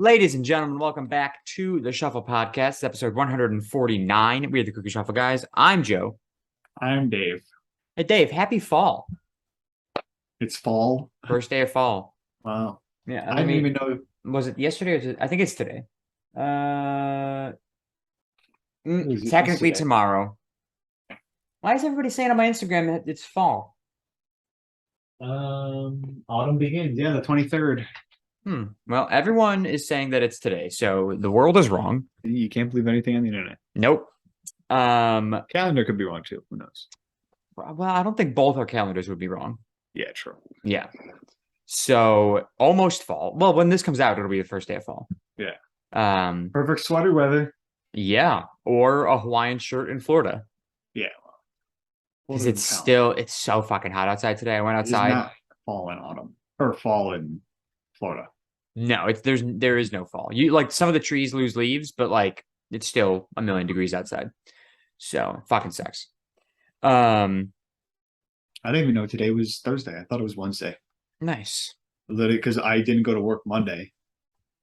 Ladies and gentlemen, welcome back to the Shuffle Podcast, episode 149. We are the Cookie Shuffle guys. I'm Joe. I'm Dave. Hey, Dave, happy fall. It's fall. First day of fall. Wow. Yeah, I didn't even know. Was it yesterday or I think it's today. Was it Technically yesterday? tomorrow. Why is everybody saying on my Instagram that it's fall? Autumn begins. Yeah, the 23rd. Well, everyone is saying that it's today, so the world is wrong. You can't believe anything on the internet. Nope. Calendar could be wrong too. Who knows? Well, I don't think both our calendars would be wrong. Yeah, true. Yeah. So almost fall. Well, when this comes out, it'll be the first day of fall. Yeah. Perfect sweater weather. Yeah, or a Hawaiian shirt in Florida. Yeah. Because it's so fucking hot outside today. I went outside. It's not fall in autumn or fall in Florida. No, there is no fall. You like some of the trees lose leaves, but like it's still a million degrees outside. So it fucking sucks. I didn't even know today was Thursday. I thought it was Wednesday. Nice. Literally, because I didn't go to work Monday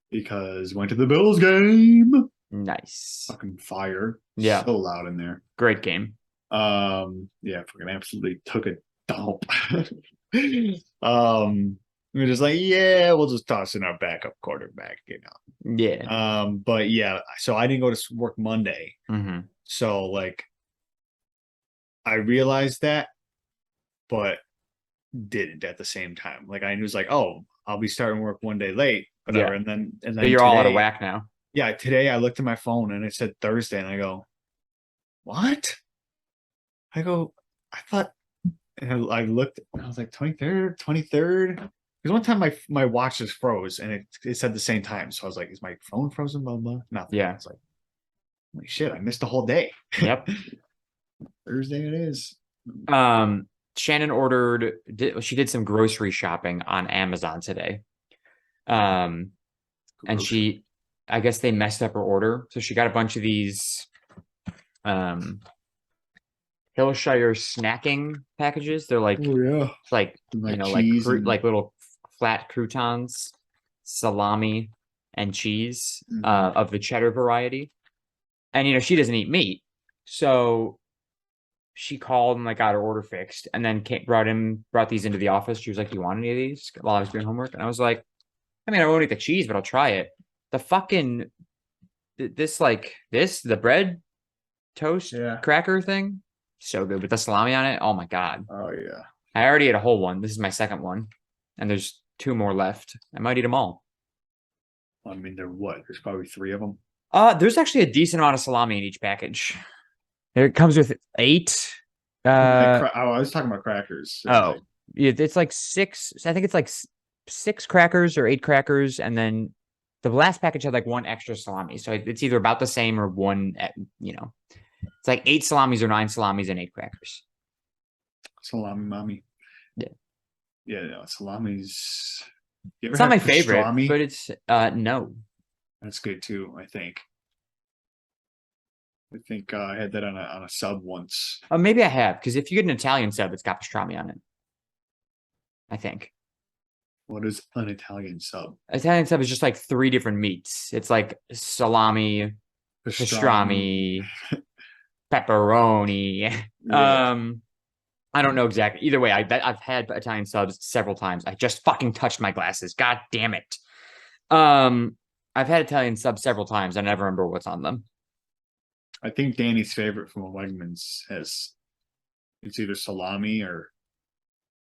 because went to the Bills game. Nice. Fucking fire. Yeah. So loud in there. Great game. Yeah, fucking absolutely took a dump. We were just like, yeah, we'll just toss in our backup quarterback, you know. Yeah. But yeah, so I didn't go to work Monday. Mm-hmm. So like I realized that, but didn't at the same time. Like I was like, oh, I'll be starting work one day late, whatever. Yeah. And then But you're all out of whack now. Yeah, today I looked at my phone and it said Thursday, and I go, what? I go, I thought, and I looked, and I was like 23rd. Because one time my watch just froze and it said the same time. So I was like, is my phone frozen? Blah blah. Nothing. Yeah. It's like, holy shit, I missed the whole day. Yep. Thursday it is. Shannon she did some grocery shopping on Amazon today. And I guess they messed up her order. So she got a bunch of these Hillshire snacking packages. They're like, oh yeah, it's like like little flat croutons, salami, and cheese of the cheddar variety. And she doesn't eat meat, so she called and like got her order fixed, and then brought these into the office. She was like, "Do you want any of these?" While I was doing homework, and I was like, "I mean, I won't eat the cheese, but I'll try it." The fucking the bread toast cracker thing, so good with the salami on it. Oh my god! Oh yeah, I already ate a whole one. This is my second one, and there's 2 more left. I might eat them all. I mean, there's probably 3 of them. There's actually a decent amount of salami in each package. It comes with 8. I was talking about crackers. Yeah, it's like 6. I think it's like 6 crackers or 8 crackers, and then the last package had like 1 extra salami. So it's either about the same or 1. It's like 8 salamis or 9 salamis and 8 crackers. Salami, mommy. Yeah. Yeah, no, salami's. It's not my favorite, but it's no. That's good too. I think I had that on a sub once. Maybe I have, because if you get an Italian sub, it's got pastrami on it. I think. What is an Italian sub? Italian sub is just like 3 different meats. It's like salami, pastrami, pepperoni. Yeah. I don't know exactly. Either way, I've had Italian subs several times. I just fucking touched my glasses. God damn it. I've had Italian subs several times. I never remember what's on them. I think Danny's favorite from Wegmans it's either salami or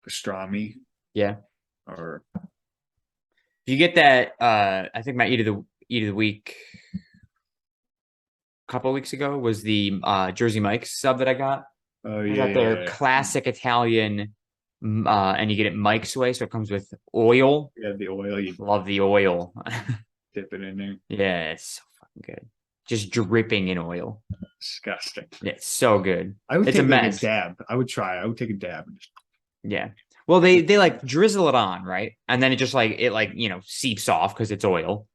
pastrami. Yeah. Or if you get that, I think my eat of the week a couple of weeks ago was the Jersey Mike's sub that I got. Oh yeah, I got their classic Italian, and you get it Mike's way, so it comes with oil. Yeah, the oil. You love the oil. Dip it in there. Yeah, it's so fucking good. Just dripping in oil. Disgusting. Yeah, it's so good. I would take a dab. I would try. I would take a dab. Yeah. Well, they like drizzle it on, right? And then it just like seeps off because it's oil.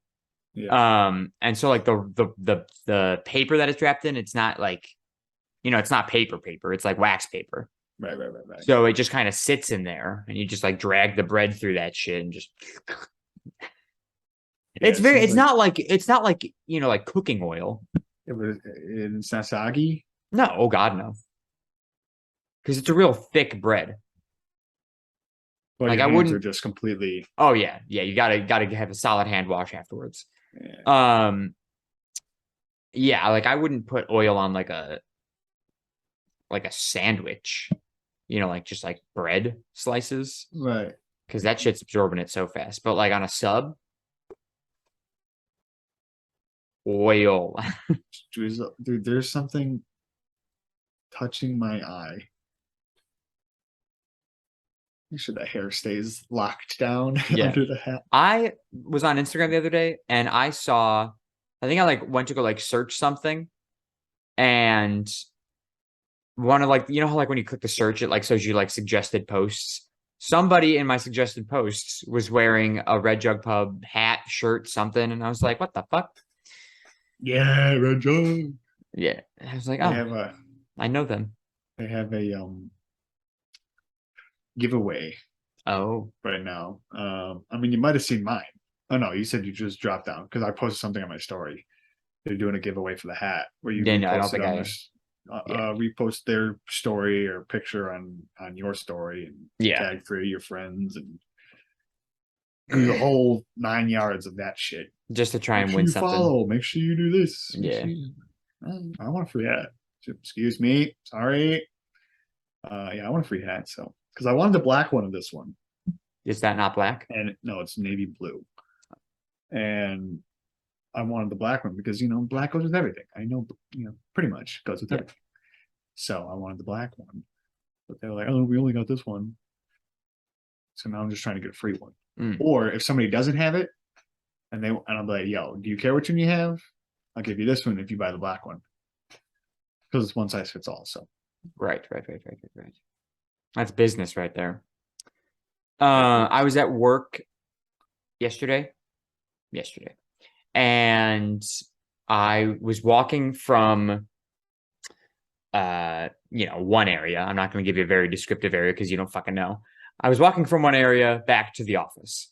Yeah. And so like the paper that it's wrapped in, it's not like, it's not paper. It's like wax paper. Right. So it just kind of sits in there, and you just like drag the bread through that shit and just Yeah, It's it very. seems It's not like like cooking oil. it's not soggy. No, oh God, no. Because it's a real thick bread. But Like your I hands are wouldn't. just completely. Oh yeah, yeah. You gotta have a solid hand wash afterwards. Yeah. Yeah, like I wouldn't put oil on like a sandwich. Like just like bread slices Right. because that shit's absorbing it so fast. But like on a sub, oil. Dude, there's something touching my eye. Make sure the hair stays locked down Yeah. under the hat. I was on Instagram the other day and I saw, I think I like went to go like search something and one of like, how like when you click the search, it like shows you like suggested posts. Somebody in my suggested posts was wearing a Red Jug Pub hat, shirt, something. And I was like, what the fuck? Yeah, Red Jug. Yeah. I was like, They oh, have a I know them. they have a giveaway Oh, right now. I mean, you might have seen mine. Oh no, you said you just dropped down because I posted something on my story. They're doing a giveaway for the hat where you yeah, no, I don't repost it think on I, yeah, repost their story or picture on your story and yeah, tag 3 of your friends and do the whole 9 yards of that shit. just to try Make and sure win you something. follow. Make sure you do this. Yeah. I want a free hat. Excuse me. Sorry. Yeah, I want a free hat. So because I wanted the black one of this one, Is that not black? and no, it's navy blue, and I wanted the black one because black goes with everything. I know pretty much goes with Yeah. everything. So I wanted the black one, but they were like, "Oh, we only got this one." So now I'm just trying to get a free one. Mm. Or if somebody doesn't have it, and I'm like, "Yo, do you care which one you have? I'll give you this one if you buy the black one." Because it's one size fits all. So Right. That's business right there. I was at work yesterday, and I was walking from, one area. I'm not going to give you a very descriptive area because you don't fucking know. I was walking from one area back to the office,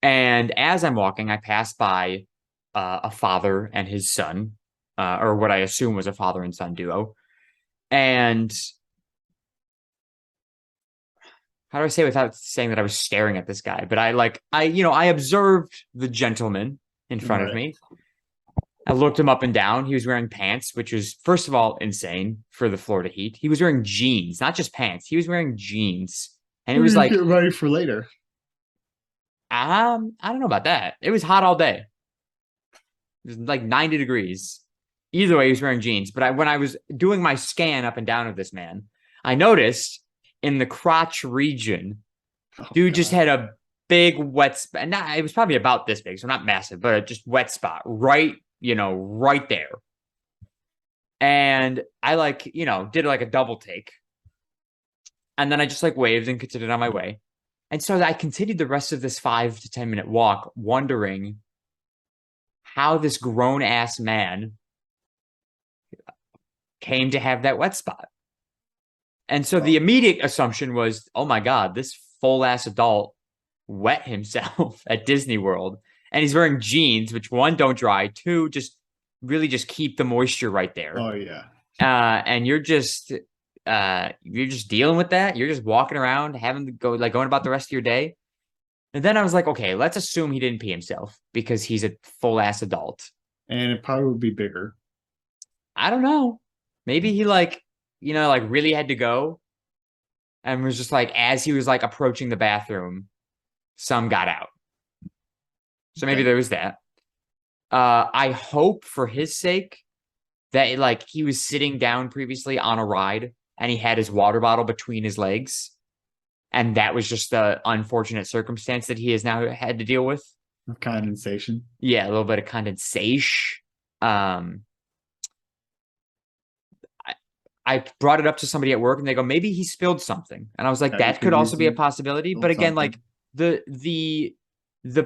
and as I'm walking, I passed by a father and his son, or what I assume was a father and son duo, and how do I say without saying that I was staring at this guy? But I observed the gentleman in front of me. I looked him up and down. He was wearing pants, which was, first of all, insane for the Florida heat. He was wearing jeans, not just pants. He was wearing jeans. And it was like, get ready for later. I don't know about that. It was hot all day. It was like 90 degrees. Either way, he was wearing jeans. But when I was doing my scan up and down of this man, I noticed in the crotch region, dude just had a big wet spot. And it was probably about this big, so not massive, but just wet spot right there. And I did like a double take. And then I just like waved and continued on my way. And so I continued the rest of this 5 to 10 minute walk, wondering how this grown ass man came to have that wet spot. And so the immediate assumption was, oh my God, this full ass adult wet himself at Disney World. And he's wearing jeans, which one, don't dry, two, just really just keep the moisture right there. Oh yeah. And you're just dealing with that. You're just walking around, having to going about the rest of your day. And then I was like, okay, let's assume he didn't pee himself because he's a full ass adult. And it probably would be bigger. I don't know. Maybe he really had to go and was just like, as he was like approaching the bathroom, some got out. So maybe there was that. I hope for his sake that he was sitting down previously on a ride and he had his water bottle between his legs. And that was just the unfortunate circumstance that he has now had to deal with. Condensation. Yeah, a little bit of condensation. I brought it up to somebody at work and they go, maybe he spilled something. And I was like, that could also be a possibility. But again, like the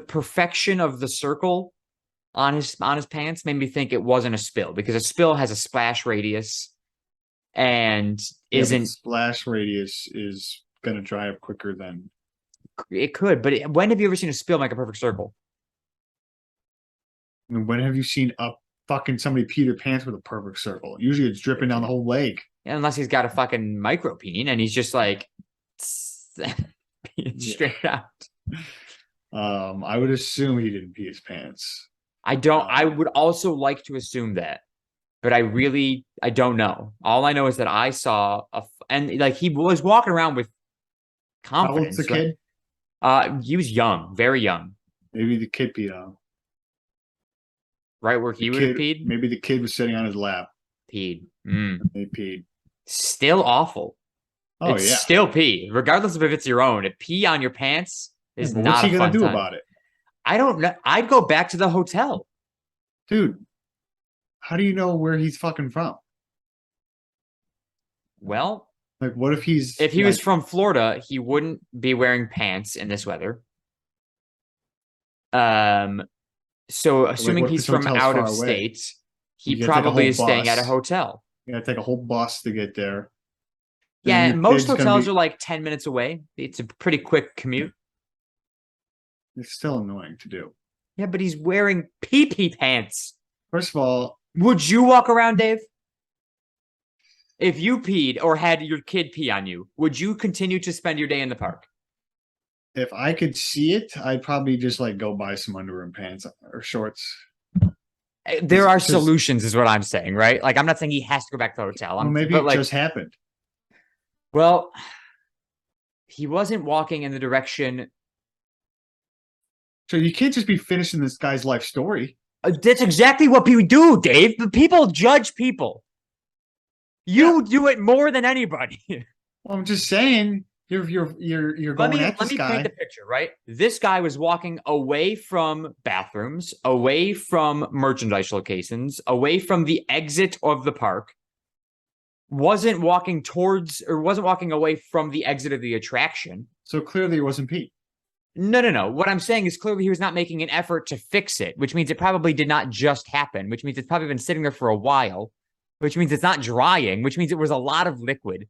perfection of the circle on his pants made me think it wasn't a spill because a spill has a splash radius and isn't splash radius is gonna dry up quicker than it could. But when have you ever seen a spill make a perfect circle? I mean, when have you seen a fucking somebody pee their pants with a perfect circle? Usually it's dripping down the whole leg. Unless he's got a fucking micro peen and he's just like straight out. I would assume he didn't pee his pants. I would also like to assume that, but I don't know. All I know is that I saw and like he was walking around with confidence. How old's the kid? He was young, very young. Maybe the kid peed on him. Right where he would have peed? Maybe the kid was sitting on his lap. Peed. They peed. Still awful. Oh, it's yeah. Still pee, regardless of if it's your own. To pee on your pants is not what's he gonna do about it? I don't know. I'd go back to the hotel. Dude, how do you know where he's fucking from? Well, like, what if if he was from Florida, he wouldn't be wearing pants in this weather. So assuming he's from out of state, he probably is staying at a hotel. You gotta take a whole bus to get there. Yeah, most hotels are like 10 minutes away. It's a pretty quick commute. It's still annoying to do. Yeah, but he's wearing pee-pee pants. First of all, would you walk around, Dave? If you peed or had your kid pee on you, would you continue to spend your day in the park? If I could see it, I'd probably just like go buy some underwear and pants or shorts. There are solutions, is what I'm saying, right? Like, I'm not saying he has to go back to the hotel. Well, maybe it just happened. Well, he wasn't walking in the direction. So you can't just be finishing this guy's life story. That's exactly what people do, Dave. The people judge people. You do it more than anybody. Well, I'm just saying, you're going at this guy. Let me paint the picture, right? This guy was walking away from bathrooms, away from merchandise locations, away from the exit of the park. Wasn't walking away from the exit of the attraction. So clearly it wasn't Pete. No. What I'm saying is clearly he was not making an effort to fix it, which means it probably did not just happen, which means it's probably been sitting there for a while, which means it's not drying, which means it was a lot of liquid.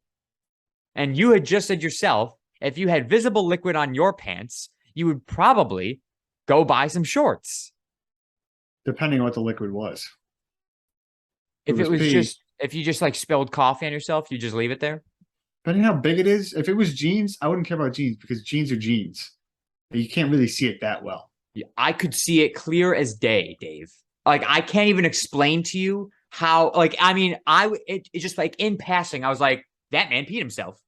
And you had just said yourself, if you had visible liquid on your pants, you would probably go buy some shorts. Depending on what the liquid was. If you just like spilled coffee on yourself, you just leave it there? Depending on how big it is, if it was jeans, I wouldn't care about jeans because jeans are jeans. You can't really see it that well. I could see it clear as day, Dave. Like, I can't even explain to you how, like, I mean, it just like in passing, I was like, that man peed himself.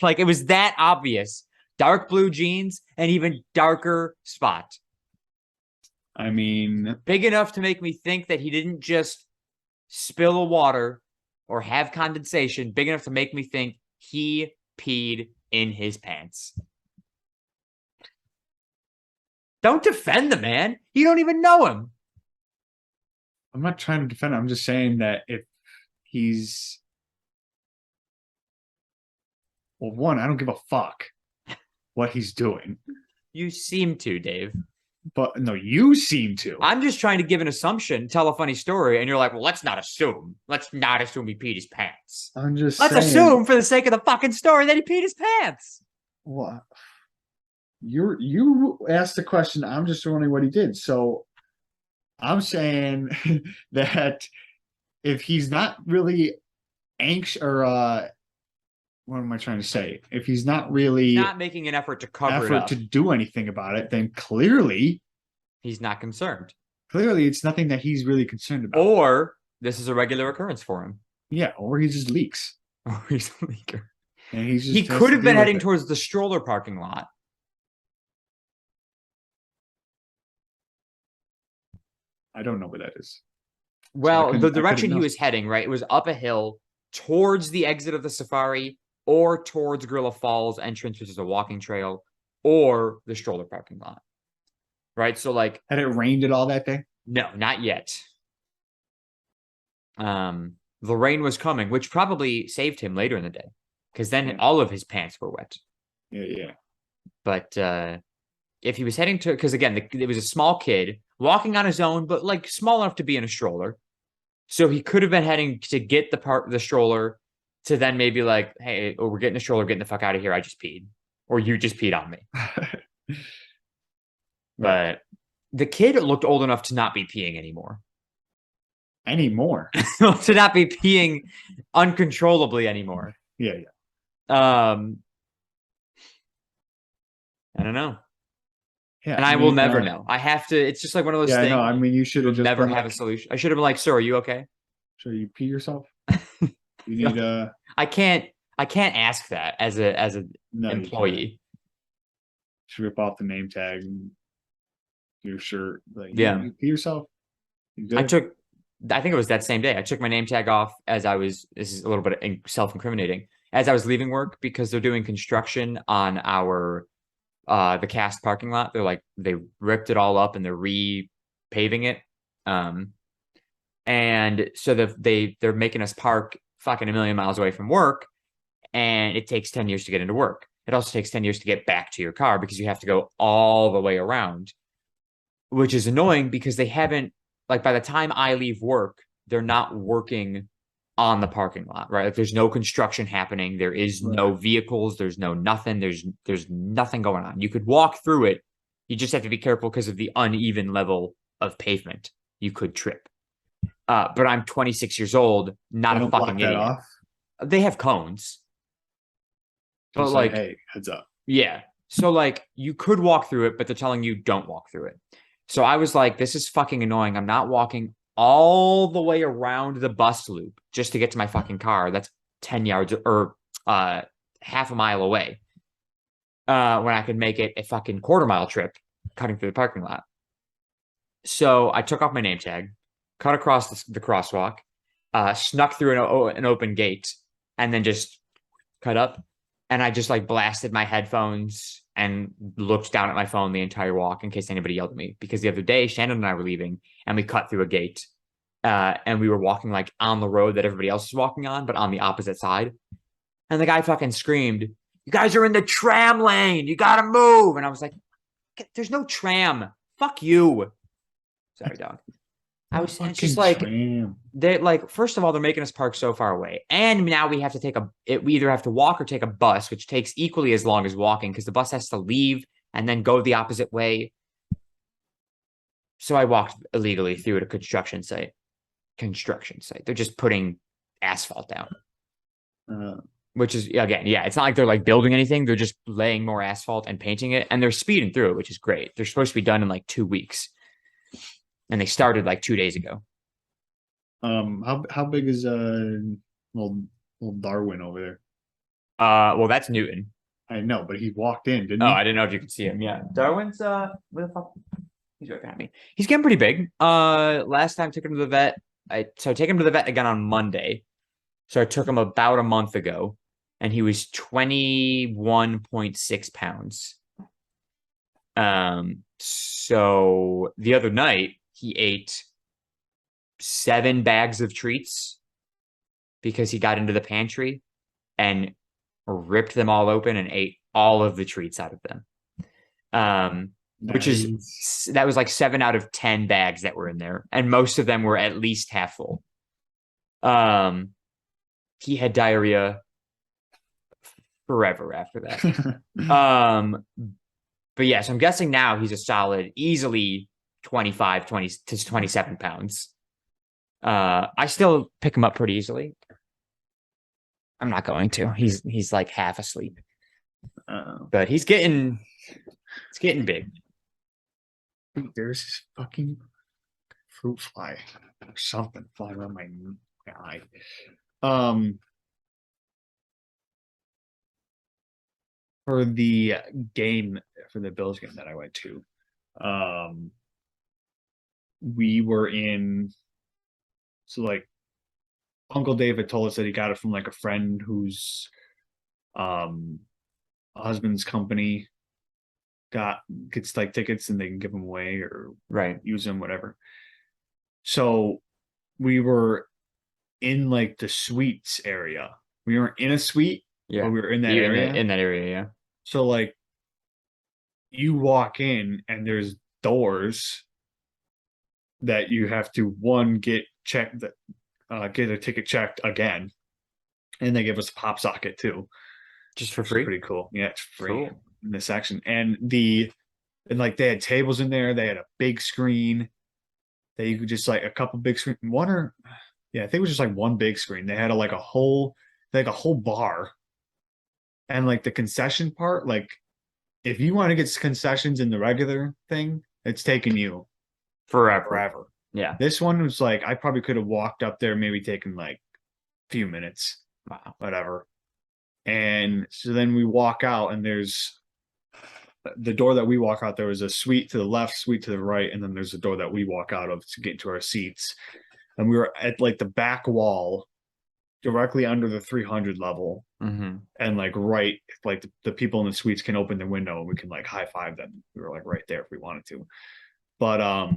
Like, it was that obvious. Dark blue jeans and even darker spot. I mean, big enough to make me think that he didn't just spill the water or have condensation, big enough to make me think he peed in his pants. Don't defend the man. You don't even know him. I'm not trying to defend him. I'm just saying that if he's... Well, one, I don't give a fuck what he's doing. You seem to, Dave. But no, you seem to. I'm just trying to give an assumption, tell a funny story, and you're like, well, let's not assume. Let's not assume he peed his pants. Let's assume for the sake of the fucking story that he peed his pants. What? You asked the question. I'm just wondering what he did. So I'm saying that if he's not really anxious or what am I trying to say? If he's not really not making an effort to cover it up, to do anything about it, then clearly he's not concerned. Clearly, it's nothing that he's really concerned about. Or this is a regular occurrence for him. Yeah, or he just leaks. Or he's a leaker. And he could have been heading towards the stroller parking lot. I don't know where that is. Well, so the direction he was heading, right, it was up a hill towards the exit of the safari or towards Gorilla Falls entrance, which is a walking trail, or the stroller parking lot. Right? So, like... Had it rained at all that day? No, not yet. The rain was coming, which probably saved him later in the day. Because then all of his pants were wet. Yeah. But if he was heading to... Because, again, it was a small kid walking on his own, but, like, small enough to be in a stroller. So he could have been heading to get the stroller to then maybe like, hey, we're getting the stroller, getting the fuck out of here. I just peed. Or you just peed on me. But the kid looked old enough to not be peeing anymore. Anymore. To not be peeing uncontrollably anymore. Yeah. I don't know. Yeah. And I will never know. I have to. It's just like one of those Yeah, I things. know. I mean, you should have just never been have like, a solution. I should have been like, "Sir, are you okay?" "So you pee yourself? You need I can't ask that as an no, you can't. employee. Should rip off the name tag and your shirt. Like, Yeah. you pee yourself? You good? I think it was that same day. I took my name tag off as I was. This is a little bit self-incriminating. As I was leaving work because they're doing construction on our the cast parking lot. They ripped it all up and they're repaving it. And so they're making us park fucking a million miles away from work, and it takes 10 years to get into work. It also takes 10 years to get back to your car because you have to go all the way around, which is annoying because they haven't, like, by the time I leave work, they're not working on the parking lot, right? Like, there's no construction happening. There is no vehicles. There's no nothing. There's nothing going on. You could walk through it. You just have to be careful because of the uneven level of pavement. You could trip. But I'm 26 years old, not a fucking idiot. Off. They have cones. But like, hey, heads up. Yeah. So like you could walk through it, but they're telling you don't walk through it. So I was like, this is fucking annoying. I'm not walking all the way around the bus loop just to get to my fucking car. That's 10 yards or half a mile away. When I could make it a fucking quarter-mile trip cutting through the parking lot. So I took off my name tag, cut across the crosswalk, snuck through an open gate, and then just cut up. And I just like blasted my headphones and looked down at my phone the entire walk in case anybody yelled at me. Because the other day, Shannon and I were leaving and we cut through a gate. And we were walking like on the road that everybody else was walking on, but on the opposite side. And the guy fucking screamed, "You guys are in the tram lane. You got to move." And I was like, "There's no tram. Fuck you." Sorry, dog. It's just like, they like, first of all, they're making us park so far away. And now we have to we either have to walk or take a bus, which takes equally as long as walking because the bus has to leave and then go the opposite way. So I walked illegally through a construction site. They're just putting asphalt down. Which is, again, yeah, it's not like they're like building anything. They're just laying more asphalt and painting it. And they're speeding through it, which is great. They're supposed to be done in like 2 weeks. And they started like 2 days ago. How big is little Darwin over there? Well, that's Newton. I know, but he walked in, didn't he? Oh, I didn't know if you could see him. Yeah, Darwin's where the fuck? He's right behind me. He's getting pretty big. Last time I took him to the vet. I take him to the vet again on Monday. So I took him about a month ago, and he was 21.6 pounds. So the other night he ate 7 bags of treats because he got into the pantry and ripped them all open and ate all of the treats out of them. Which is, that was like 7 out of 10 bags that were in there. And most of them were at least half full. He had diarrhea forever after that. But yes, I'm guessing now he's a solid, easily 20 to 27 pounds. I still pick him up pretty easily. I'm not going to. He's like half asleep. But it's getting big. There's this fucking fruit fly or something flying around my eye. For the Bills game that I went to, we were in, so like Uncle David told us that he got it from like a friend whose husband's company gets like tickets and they can give them away or use them, whatever. So we were in like the suites area. We weren't in a suite. Yeah, we were in that area. In that area, yeah. So like, you walk in and there's doors that you have to get checked, get a ticket checked again, and they give us a pop socket too, just for free. Pretty cool. Yeah, it's free in this section. And the And like they had tables in there, they had a big screen that you could just like a couple big screen, one or yeah, I think it was just like one big screen. They had like a whole bar, and like the concession part, like if you want to get concessions in the regular thing, it's taking you Forever. forever. Yeah. This one was like I probably could have walked up there, maybe taken like a few minutes, Wow. whatever. And so then we walk out, and there's the door that we walk out. There was a suite to the left, suite to the right, and then there's a door that we walk out of to get into our seats. And we were at like the back wall, directly under the 300 level, Mm-hmm. and like right, like the people in the suites can open the window and we can like high five them. We were like right there if we wanted to. But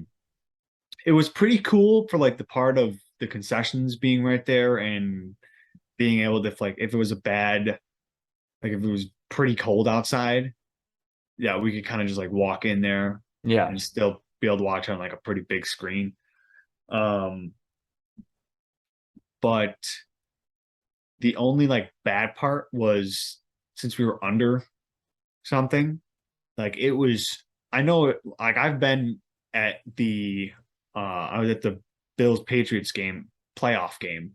it was pretty cool for like the part of the concessions being right there and being able to like if it was a bad like if it was pretty cold outside, yeah, we could kind of just like walk in there Yeah. and still be able to watch on like a pretty big screen. Um, but the only like bad part was since we were under something, like it was. I know, like I've been at the. I was at the Bills Patriots game, playoff game,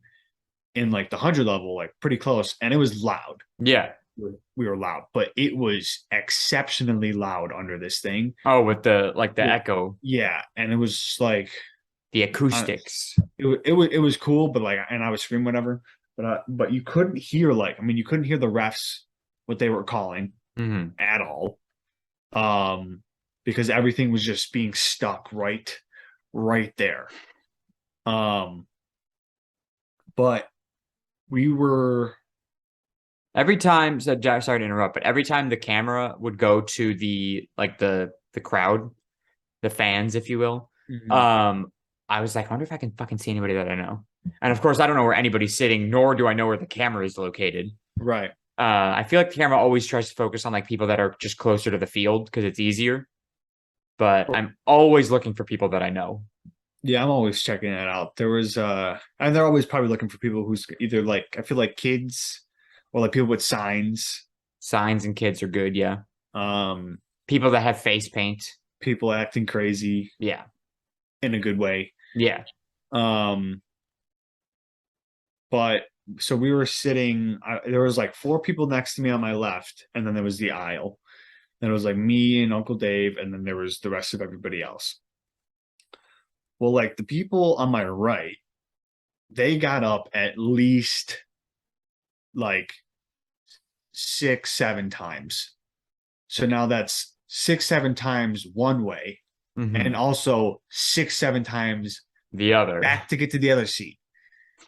in like the 100 level, like pretty close, and it was loud. Yeah. We were loud, but it was exceptionally loud under this thing. Oh, with the like the Yeah. echo, Yeah, and it was like the acoustics. it was cool, but like, and I was screaming whatever, but you couldn't hear like, I mean, you couldn't hear the refs what they were calling Mm-hmm. at all, because everything was just being stuck right there. But we were Every time, so Jack, sorry to interrupt, but every time the camera would go to the like the crowd, the fans, if you will, I was like, I wonder if I can fucking see anybody that I know. And of course, I don't know where anybody's sitting, nor do I know where the camera is located. right. I feel like the camera always tries to focus on like people that are just closer to the field because it's easier. But I'm always looking for people that I know. Yeah, I'm always checking that out. There was and they're always probably looking for people who's either like I feel like kids or like people with signs. Signs and kids are good, yeah. Um, People that have face paint, people acting crazy yeah, in a good way. yeah. Um, but so we were sitting. There was like four people next to me on my left, and then there was the aisle. Then it was like me and Uncle Dave, and then there was the rest of everybody else. Well, like the people on my right, they got up at least like 6, 7 times. So now that's 6, 7 times one way, Mhm. and also 6, 7 times The other. back to get to the other seat.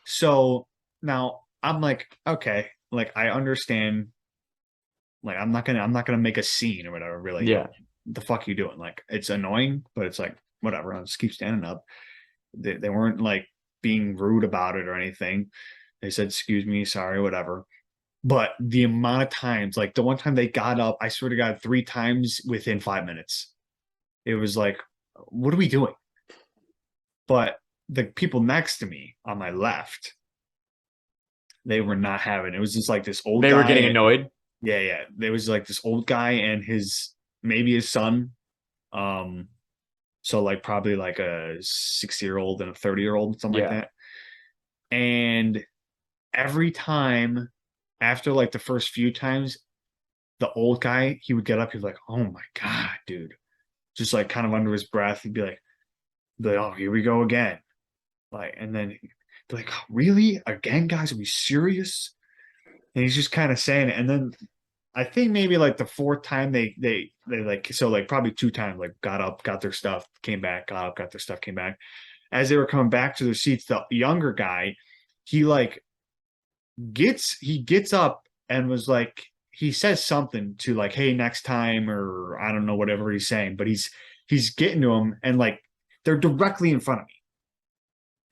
So now I'm like, okay, like I understand. Like I'm not gonna make a scene or whatever. Really, Yeah. the fuck you doing? Like it's annoying, but it's like whatever. I'll just keep standing up. They weren't like being rude about it or anything. They said, "Excuse me, sorry, whatever." But the amount of times, like the one time they got up, I swear to God, 3 times within 5 minutes. It was like, what are we doing? But the people next to me on my left, they were not having it. It was just like this old They guy. were getting annoyed. Yeah, yeah. There was like this old guy and maybe his son. So like probably like a 6-year-old and a 30-year-old, something like Yeah. that. And every time after like the first few times, the old guy, he would get up, he'd be like, "Oh my God, dude." Just like kind of under his breath, he'd be like, "Oh, here we go again." Like, and then he'd be like, "Really? Again, guys? Are we serious?" And he's just kind of saying it. And then I think maybe like the fourth time they like so like probably 2 times like got up, got their stuff, came back, got up, got their stuff, came back. As they were coming back to their seats, the younger guy, he like gets up and was like he says something to like, "Hey, next time," or I don't know whatever he's saying, but he's getting to him and like they're directly in front of me.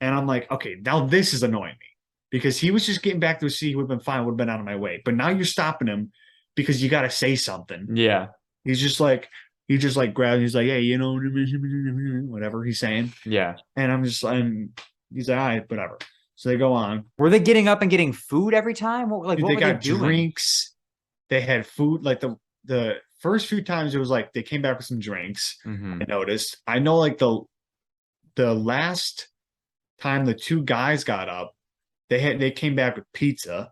And I'm like, okay, now this is annoying me because he was just getting back to his seat, he would have been fine, would have been out of my way. But now you're stopping him because you got to say something. Yeah. He just like grabs. He's like, "Hey, whatever he's saying." Yeah. And he's like, "All right, whatever." So they go on. Were they getting up and getting food every time? What Dude, what they were got they doing? drinks. They had food. Like the first few times it was like they came back with some drinks. Hmm. I noticed. I know like the last time the two guys got up, they came back with pizza,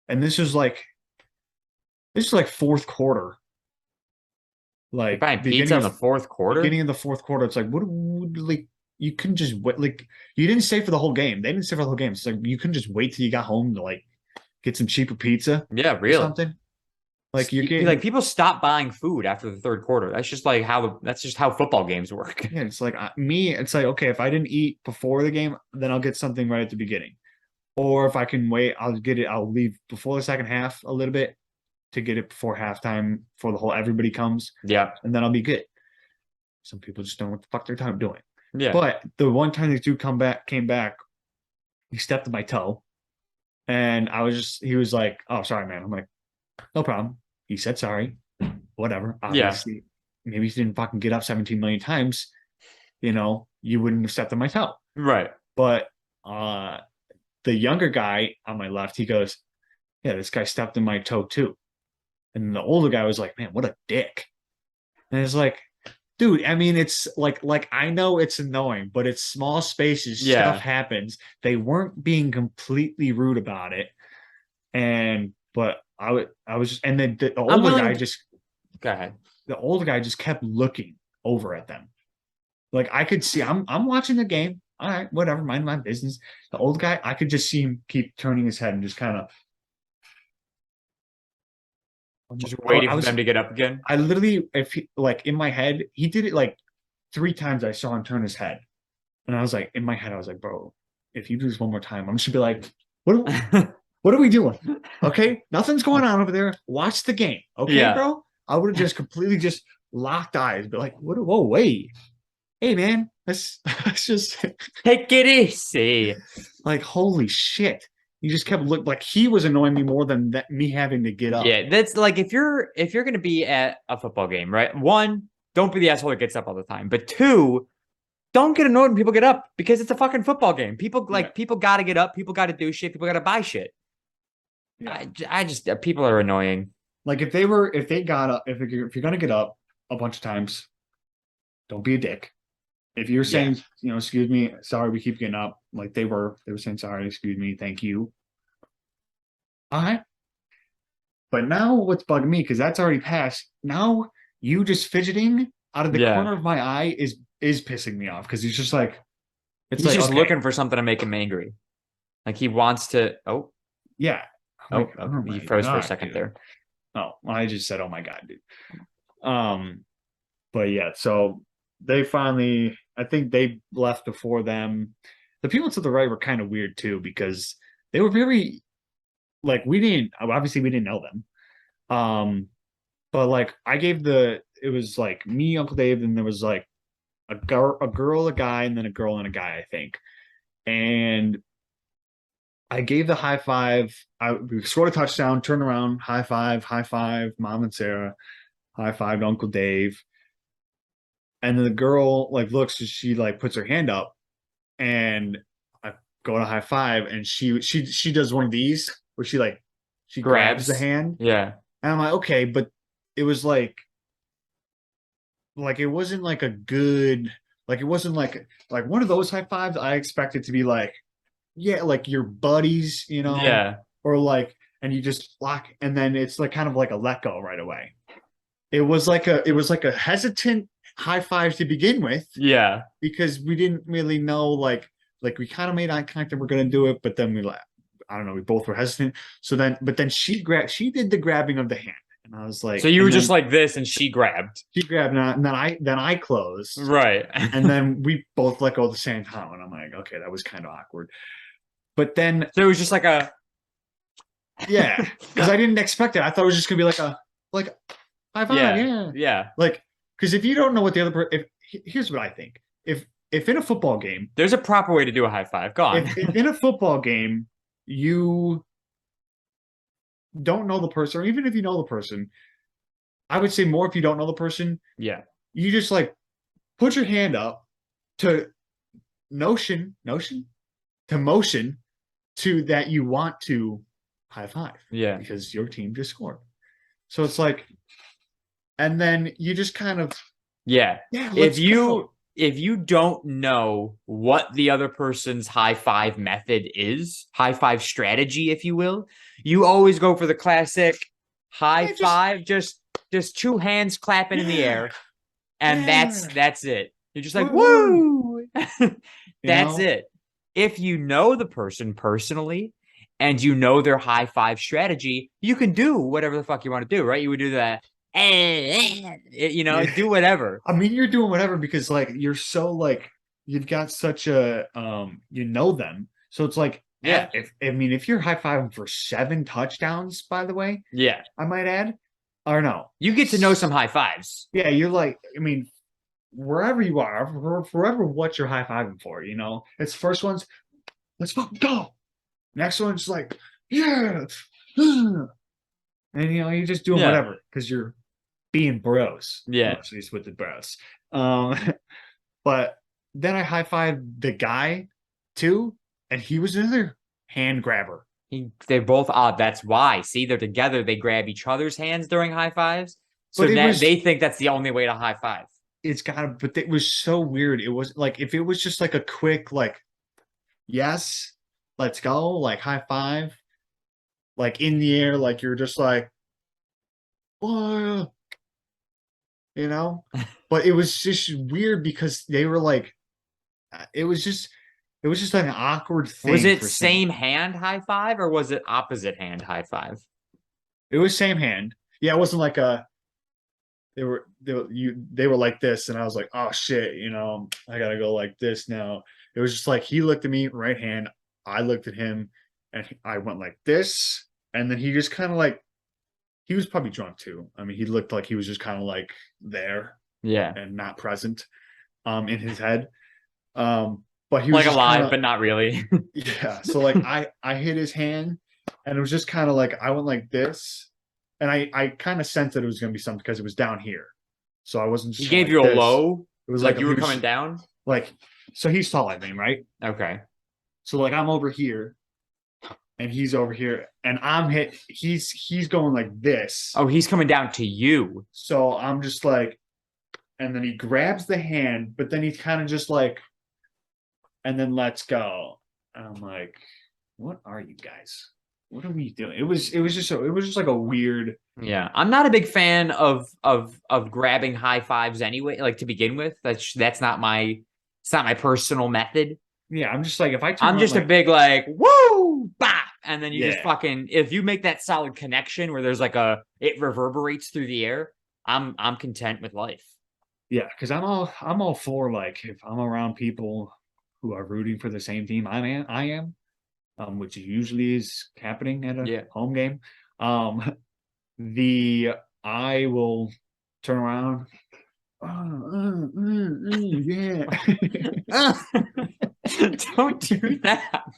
and this is like fourth quarter, You're like buying pizza in the fourth quarter? beginning of the fourth quarter. It's like like you couldn't just wait, like you didn't stay for the whole game. They didn't stay for the whole game. It's like you couldn't just wait till you got home to like get some cheaper pizza Yeah, or really. something. Like you're Like getting people stop buying food after the third quarter. That's just like that's just how football games work. yeah, it's like me. It's like okay, if I didn't eat before the game, then I'll get something right at the beginning. Or if I can wait, I'll get it. I'll leave before the second half a little bit to get it before halftime before the whole everybody comes, Yeah. and then I'll be good. Some people just don't know what the fuck they're time doing. Yeah. But the one time the dude came back, he stepped on my toe, and he was like, "Oh, sorry, man." I'm like, "No problem." He said sorry, whatever. Yeah. Obviously, maybe he didn't fucking get up 17 million times. You wouldn't have stepped on my toe. Right. But the younger guy on my left, he goes, "Yeah, this guy stepped on my toe too." And the older guy was like, "Man, what a dick." And it's like, dude, I mean, it's like I know it's annoying, but it's small spaces, Yeah. stuff happens. They weren't being completely rude about it. But I was just, and then the older guy just Go ahead. the older guy just kept looking over at them. Like I could see, I'm watching the game. All right, whatever, mind my business. The old guy, I could just see him keep turning his head and just kind of Just waiting I for was them to get up again. I literally, if he, like in my head, he did it like 3 times. I saw him turn his head, and I was like, in my head, I was like, bro, if you do this one more time, I'm just gonna be like, what are we doing? Okay, nothing's going on over there. Watch the game, okay, Yeah. bro. I would have just completely just locked eyes, but like, what? Whoa, wait, hey, man, let's just Take it easy. like, holy shit. He just kept looking like he was annoying me more than me having to get up. Yeah, that's like if you're gonna be at a football game, right? One, don't be the asshole that gets up all the time. But two, don't get annoyed when people get up because it's a fucking football game. People people gotta get up, people gotta do shit, people gotta buy shit. Yeah. I just people are annoying. Like if they got up, if you're gonna get up a bunch of times, don't be a dick. If you're saying, excuse me, sorry, we keep getting up, like they were saying sorry, excuse me, thank you. All right. But now what's bugging me, because that's already passed. Now you just fidgeting out of the corner of my eye is pissing me off because he's just like he's like, just looking for something to make him angry. Like he wants to yeah. Oh, you froze for a second there. Oh, I just said, oh my God, dude. But yeah, so they finally, I think they left before them. The people to the right were kind of weird too, because they were very like we didn't know them. But like it was like me, Uncle Dave, and there was like a girl, a guy, and then a girl and a guy, I think. And I gave the high five. We scored a touchdown, turn around, high five, Mom and Sarah, high five to Uncle Dave. And then the girl like looks, she like puts her hand up, and I go to high five, and she does one of these where she grabs the hand. Yeah. And I'm like, okay, but it was like it wasn't like a good, like it wasn't like one of those high fives. I expected to be like, yeah, like your buddies, Yeah. or like, and you just lock, and then it's like kind of like a let go right away. It was like a hesitant high five to begin with. Yeah. Because we didn't really know, like we kind of made eye contact and we're gonna do it, but then I don't know, we both were hesitant. But then she did the grabbing of the hand. And I was like, so you were just like this, and she grabbed. She grabbed, and then I closed, right, and then we both let go at the same time, and I'm like, okay, that was kind of awkward. But then so it was just like a because I didn't expect it. I thought it was just gonna be like a high five, yeah. Like because if you don't know what the other here's what I think: if in a football game, there's a proper way to do a high five. Go on. If in a football game you don't know the person, or even if you know the person, I would say more if you don't know the person. Yeah. You just like put your hand up to motion to that you want to high five. Yeah. Because your team just scored. So it's like and then you just kind of, Yeah. yeah, If let's you go. if you don't know what the other person's high five method is, high five strategy, if you will, you always go for the classic high Yeah, just five, just two hands clapping in the yeah, air, and yeah. that's it. You're just like, Woo-hoo. woo. You That's know, it. If you know the person personally and you know their high five strategy, you can do whatever the fuck you want to do, right? You would do that, yeah. do whatever. I mean, you're doing whatever because like you're so like you've got such a you know them. So it's like Yeah. if I mean if you're high fiving for 7 touchdowns, by the way, Yeah. I might add, or no. You get to know some high fives. Yeah, you're like, I mean, wherever you are, forever what you're high fiving for, you know? It's first one's let's fucking go. Next one's like, yeah. And you know, you're just doing Yeah. whatever because you're being bros. Yeah. At least with the bros. Um, but then I high fived the guy too, and he was another hand grabber. They're both odd. That's why. See, they're together. They grab each other's hands during high fives. So But it that was they think that's the only way to high five. it's gotta but it was so weird. It was like if it was just like a quick like yes, let's go, like high five, like in the air, like you're just like, oh, you know? But it was just weird because they were like it was just like an awkward Was thing it for saying. same hand high five or was it opposite hand high five? It was same hand. Yeah, it wasn't like a they were like this, and I was like, oh shit, you know, I gotta go like this now. It was just like he looked at me, right hand, I looked at him, and I went like this, and then he just kind of like he was probably drunk too. I mean, he looked like he was just kind of like there Yeah. and not present, in his head. But he was Like just kind alive, of but not really. yeah. So like I hit his hand, and it was just kind of like I went like this, and I kind of sensed that it was gonna be something because it was down here, so I wasn't He just going gave like you a this. low, It was like like you he were was coming down. like so he's taller than me, right? Okay. So like I'm over here, and he's over here, and I'm hit. He's going like this. Oh, he's coming down to you. So I'm just like, and then he grabs the hand, but then he's kind of just like, and then let's go. And I'm like, what are you guys? What are we doing? It was just like a weird. Yeah, I'm not a big fan of grabbing high fives anyway. Like to begin with, that's not my it's not my personal method. Yeah, I'm just like if I turn I'm around just a like big like woo bop, and then you just yeah, fucking if you make that solid connection where there's like a it reverberates through the air. I'm content with life. yeah, because I'm all for like if I'm around people who are rooting for the same team I am, which usually is happening at a Yeah. home game. Um, the I will turn around. Yeah. Don't do that.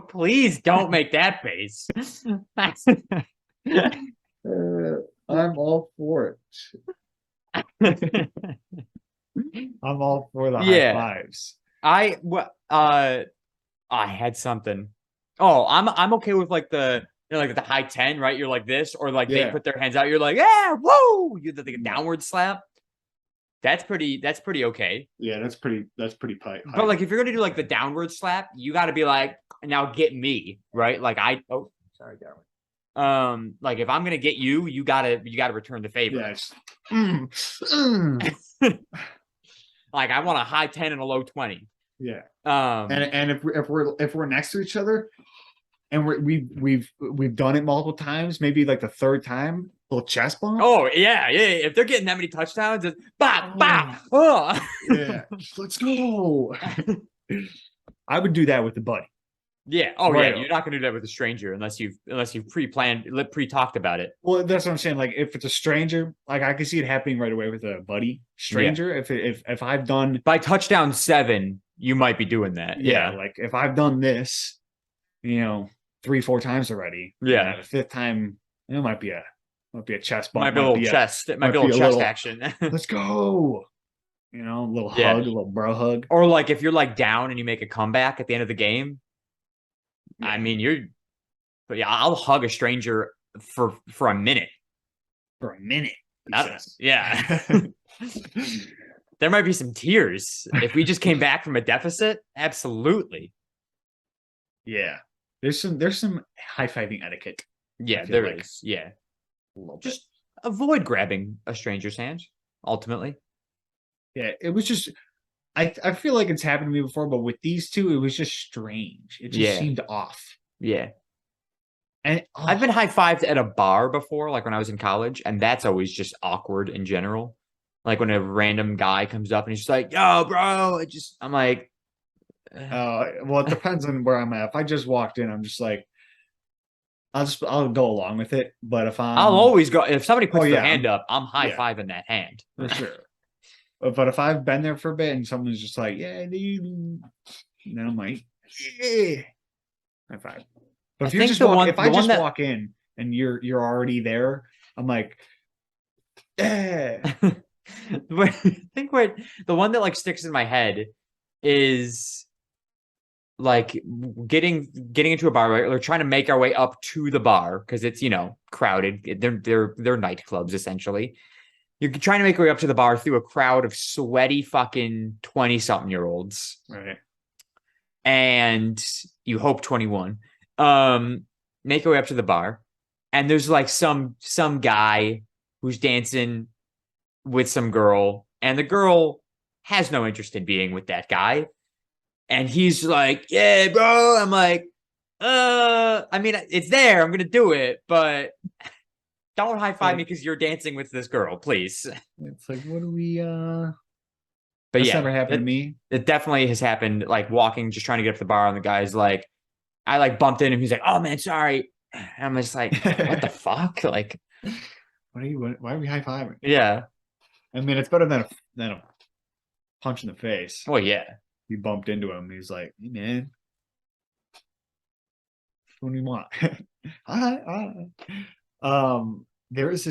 Please don't make that face. I'm all for it. I'm all for the high Yeah. fives. I had something. Oh, I'm okay with like like the high 10, right? You're like this, or like they Yeah. put their hands out, you're like, yeah, whoa, you the downward slap. That's pretty okay. Yeah, that's pretty tight. But like if you're gonna do like the downward slap, you gotta be like, now get me, right? Like sorry, Darwin. Like if I'm gonna get you, you gotta return the favor. Yes. Mm. Like I want a high 10 and a low 20. Yeah. Um And if we're next to each other and we've done it multiple times, maybe like the third time, little chest bump. Oh yeah. If they're getting that many touchdowns, it's bop, bop. Oh. Yeah. Let's go. I would do that with the buddy. Yeah. Oh Right. yeah. You're not gonna do that with a stranger unless you've pre-planned, pre-talked about it. Well, that's what I'm saying. Like if it's a stranger, like I can see it happening right away with a buddy. Stranger, if I've done By touchdown 7, you might be doing that. yeah, Yeah. like if I've done this, you know, 3-4 times already. Yeah. The fifth time, it might be a chest bump. Might be a little chest. It might be a little chest action. Let's go. You know, a little Yeah. hug, a little bro hug. Or like if you're like down and you make a comeback at the end of the game. I mean, but yeah, I'll hug a stranger for a minute. for a minute. Yeah. There might be some tears if we just came back from a deficit. Absolutely. Yeah. There's some high-fiving etiquette. Yeah, there is. Yeah. Just avoid grabbing a stranger's hand, ultimately. Yeah, it was just I feel like it's happened to me before, but with these two, it was just strange. It just seemed off. Yeah. And I've been high-fived at a bar before, like when I was in college, and that's always just awkward in general. Like when a random guy comes up and he's just like, "Yo, bro," I'm like, well, it depends on where I'm at. If I just walked in, I'm just like, I'll go along with it. But if I'll always go if somebody puts their hand up, I'm yeah. high-fiving that hand. For sure. But if I've been there for a bit and someone's just like, "Yeah, dude," then I'm like, "Yeah." High five. But if you just walk in and you're already there, I'm like, "Yeah." I think the one that like sticks in my head is like getting into a bar, right? We're trying to make our way up to the bar because it's, you know, crowded. They're nightclubs essentially. You're trying to make your way up to the bar through a crowd of sweaty fucking 20-something-year-olds. Right. And you hope 21. Make your way up to the bar. And there's like some guy who's dancing with some girl. And the girl has no interest in being with that guy. And he's like, "Yeah, bro." I'm like, I mean, it's there. I'm going to do it. But don't high five me because you're dancing with this girl, please. It's like, what do we But that's yeah, never happened to me. It definitely has happened, like walking, just trying to get up to the bar, and the guy's like, I like bumped into him, he's like, "Oh man, sorry." And I'm just like, what the fuck? Like, why are we high-fiving? Yeah. I mean, it's better than a punch in the face. Well, yeah. You bumped into him, he's like, "Hey man, what do you want?" There was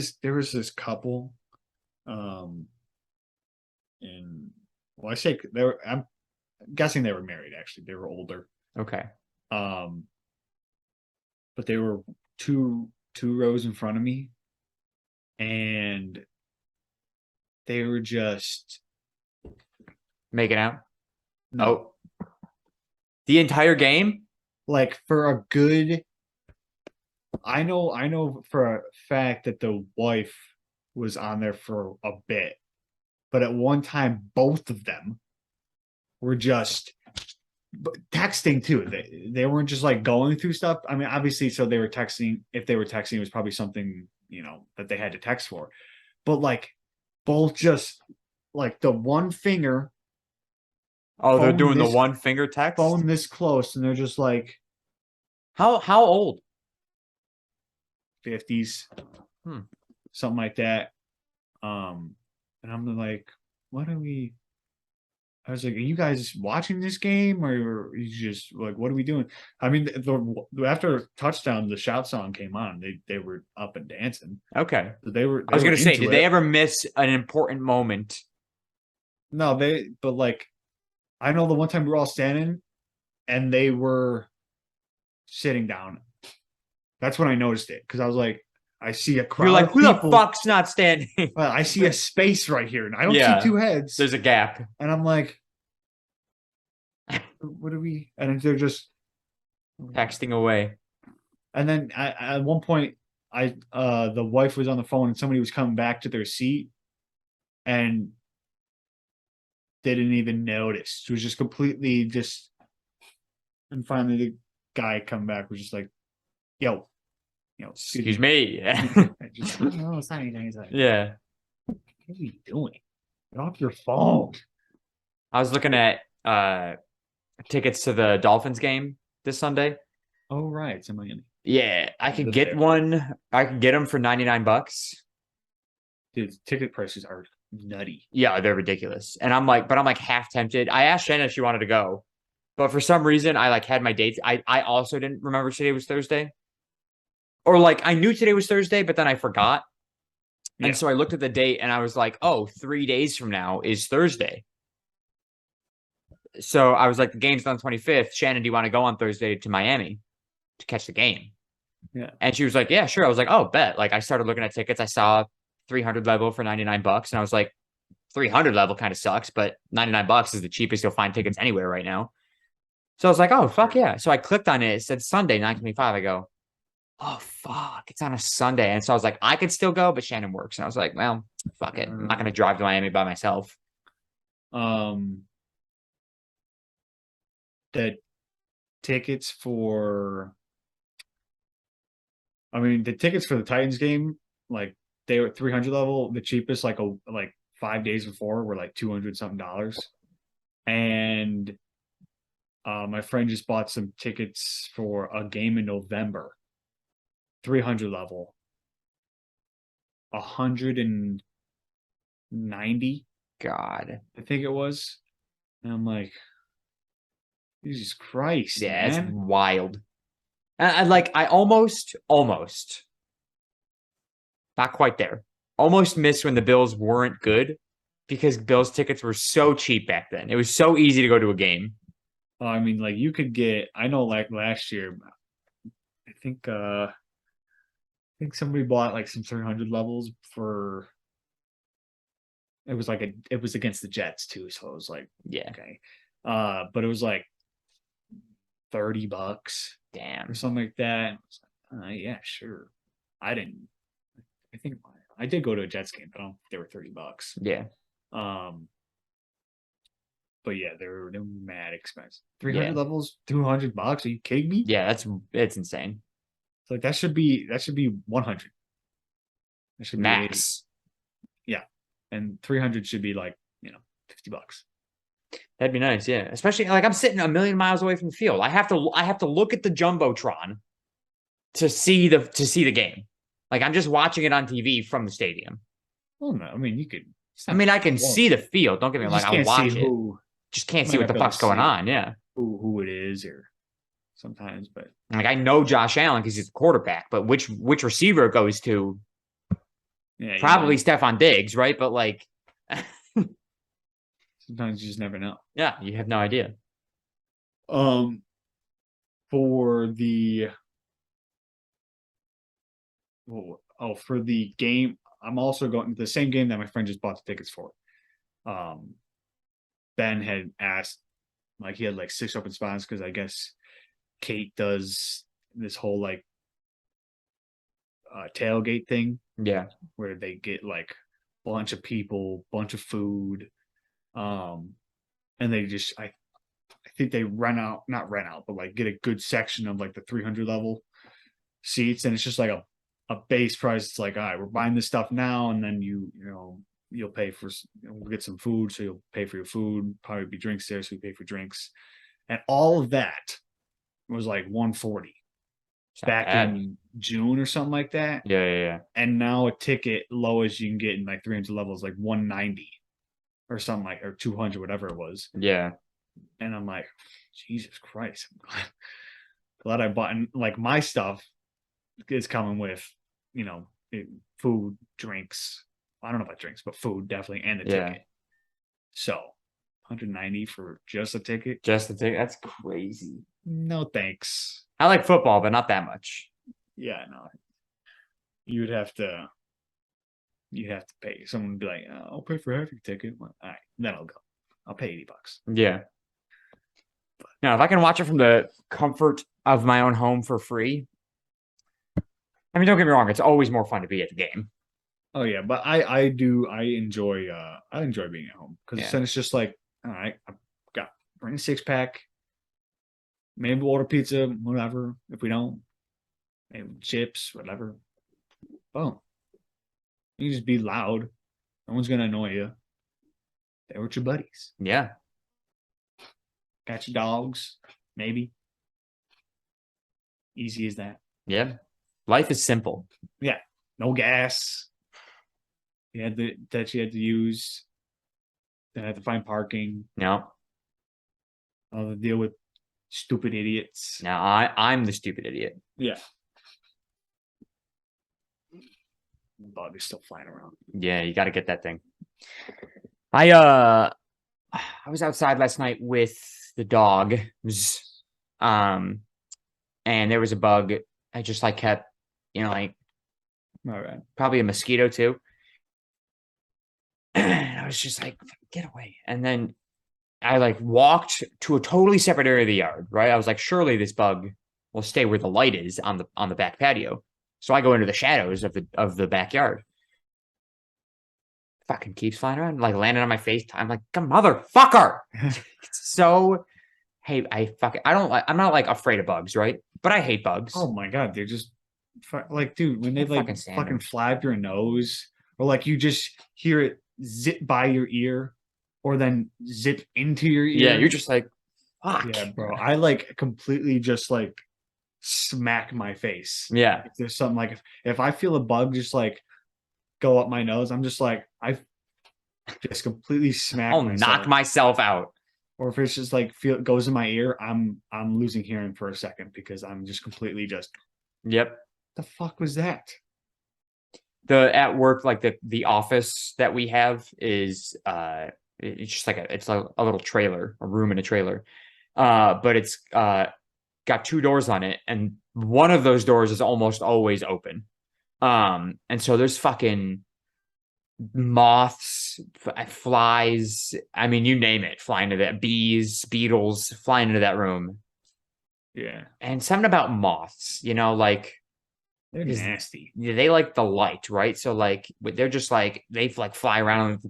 this couple, and well, I say I'm guessing they were married. Actually, they were older. Okay. But they were two rows in front of me, and they were just making out. No, the entire game. Like for a good. I know for a fact that the wife was on there for a bit, but at one time, both of them were just texting too. They weren't just like going through stuff. I mean, obviously, so they were texting. If they were texting, it was probably something, you know, that they had to text for. But like, both just like the one finger. Oh, they're doing the one finger text. Phone this close, and they're just like, how old? 50s, something like that. And I'm like, what are we? I was like, "Are you guys watching this game, or are you just like, what are we doing?" I mean, after touchdown, the shout song came on. They were up and dancing. Okay, so they were. I was gonna say, did they ever miss an important moment? No, but like, I know the one time we were all standing, and they were sitting down. That's when I noticed it, because I was like, I see a crowd. You're like, who the fuck's not standing? Well, I see a space right here, and I don't see two heads. There's a gap, and I'm like, what are we? And they're just texting away. And then at one point, the wife was on the phone, and somebody was coming back to their seat, and they didn't even notice. It was just completely just. And finally, the guy come back was just like, "Yo, excuse me." Just, no, it's not anything. It's like, yeah. What are you doing? Get off your phone. I was looking at tickets to the Dolphins game this Sunday. Oh, right. It's in Miami. Yeah, I could get one. I could get them for $99. Dude, ticket prices are nutty. Yeah, they're ridiculous. And I'm like half tempted. I asked Shanna if she wanted to go, but for some reason I like had my dates. I also didn't remember today was Thursday. Or like I knew today was Thursday, but then I forgot. Yeah. And so I looked at the date and I was like, oh, 3 days from now is Thursday. So I was like, the game's on the 25th. Shannon, do you want to go on Thursday to Miami to catch the game? Yeah. And she was like, yeah, sure. I was like, oh, bet. Like I started looking at tickets. I saw 300 level for $99, and I was like, 300 level kind of sucks, but $99 is the cheapest you'll find tickets anywhere right now. So I was like, oh fuck yeah! So I clicked on it. It said Sunday 9:25. I go, oh fuck, it's on a Sunday, and so I was like, I could still go, but Shannon works, and I was like, well, fuck it, I'm not gonna drive to Miami by myself. The tickets for, I mean, the tickets for the Titans game, like they were 300 level. The cheapest, like 5 days before, were like 200 something dollars. And my friend just bought some tickets for a game in November, 300 level, 190, God, I think it was. And I'm like, Jesus Christ, yeah, it's man. wild. And like, I almost, not quite there, almost missed when the Bills weren't good because Bills tickets were so cheap back then. It was so easy to go to a game. I mean, like you could get, I know like last year, I think somebody bought like some 300 levels for, it was against the Jets too, so it was like, Yeah, okay. But it was like $30 damn. or something like that. Yeah, sure. I didn't. I think I did go to a Jets game, but I don't think they were $30. Yeah, But yeah, they're mad expensive. 300 Yeah. levels, $200. Are you kidding me? yeah, it's insane. It's like that should be 100. That should be 80. Max. Yeah, and 300 should be like $50. That'd be nice, yeah. Especially like I'm sitting a million miles away from the field. I have to look at the jumbotron to see the game. Like I'm just watching it on TV from the stadium. Well, no, I mean you could. I mean, I can see the field. Don't get me You wrong. just I'll can't watch see it. who Just can't might see what not the be able to fuck's going see on. Yeah. who it is, or sometimes, but Like I know Josh Allen because he's a quarterback, but which receiver it goes to? yeah, Probably Stephon Diggs, right? But like, sometimes you just never know. yeah, you have no idea. For the for the game, I'm also going to the same game that my friend just bought the tickets for. Ben had asked, like he had like 6 open spots because I guess Kate does this whole like tailgate thing Yeah. where they get like a bunch of people, bunch of food, and they just I think they not rent out, but like get a good section of like the 300 level seats, and it's just like a base price. It's like, all right, we're buying this stuff now, and then you'll pay for, we'll get some food, so you'll pay for your food, probably be drinks there, so we pay for drinks, and all of that was like 140 back in June or something like that. Yeah. And now a ticket lowest you can get in like 300 levels like 190 or something, like, or 200, whatever it was. Yeah. And I'm like, Jesus Christ, I'm glad I bought. And like my stuff is coming with, food, drinks. I don't know about drinks, but food definitely, and the ticket. So 190 for just a ticket. Just the ticket. That's crazy. No thanks. I like football, but not that much. Yeah, no. You'd have to pay. Someone would be like, I'll pay for half your ticket. Well, all right, then I'll go. I'll pay $80. Yeah. Now, if I can watch it from the comfort of my own home for free, I mean, don't get me wrong, it's always more fun to be at the game. Oh yeah, but I enjoy being at home because then it's just like, all right, I've got bring a 6-pack, maybe we'll order pizza, whatever. If we don't, maybe chips, whatever. Boom. You just be loud. No one's gonna annoy you. They're with your buddies. Yeah. Got your dogs, maybe. Easy as that. Yeah. Life is simple. Yeah. No gas. You had to use. Then I had to find parking. No. I'll have to deal with stupid idiots. Now I'm the stupid idiot. Yeah. The dog is still flying around. Yeah, you got to get that thing. I was outside last night with the dog. And there was a bug. I just like kept, like All right. probably a mosquito too. And I was just like, get away. And then I like walked to a totally separate area of the yard, right? I was like, surely this bug will stay where the light is on the back patio. So I go into the shadows of the backyard. Fucking keeps flying around, like landing on my face. I'm like, motherfucker. So hey, I'm not like afraid of bugs, right? But I hate bugs. Oh my god, they're just like, dude, when they like Fucking fucking flap your nose, or like you just hear it zip by your ear, or then zip into your ear. Yeah, you're just like, fuck. Yeah, bro. I like completely just like smack my face. Yeah. If there's something like if I feel a bug just like go up my nose, I'm just like I just completely smack I'll myself. knock myself out. Or if it's just like feel goes in my ear, I'm losing hearing for a second because I'm just completely just. Yep. The fuck was that? At work, like the office that we have is it's just like it's a little trailer, a room in a trailer. But it's got two doors on it, and one of those doors is almost always open. And so there's fucking moths, flies, I mean, you name it, flying into that, bees, beetles flying into that room. Yeah. And something about moths, like they're nasty. They like the light, right? So like they're just like they like fly around.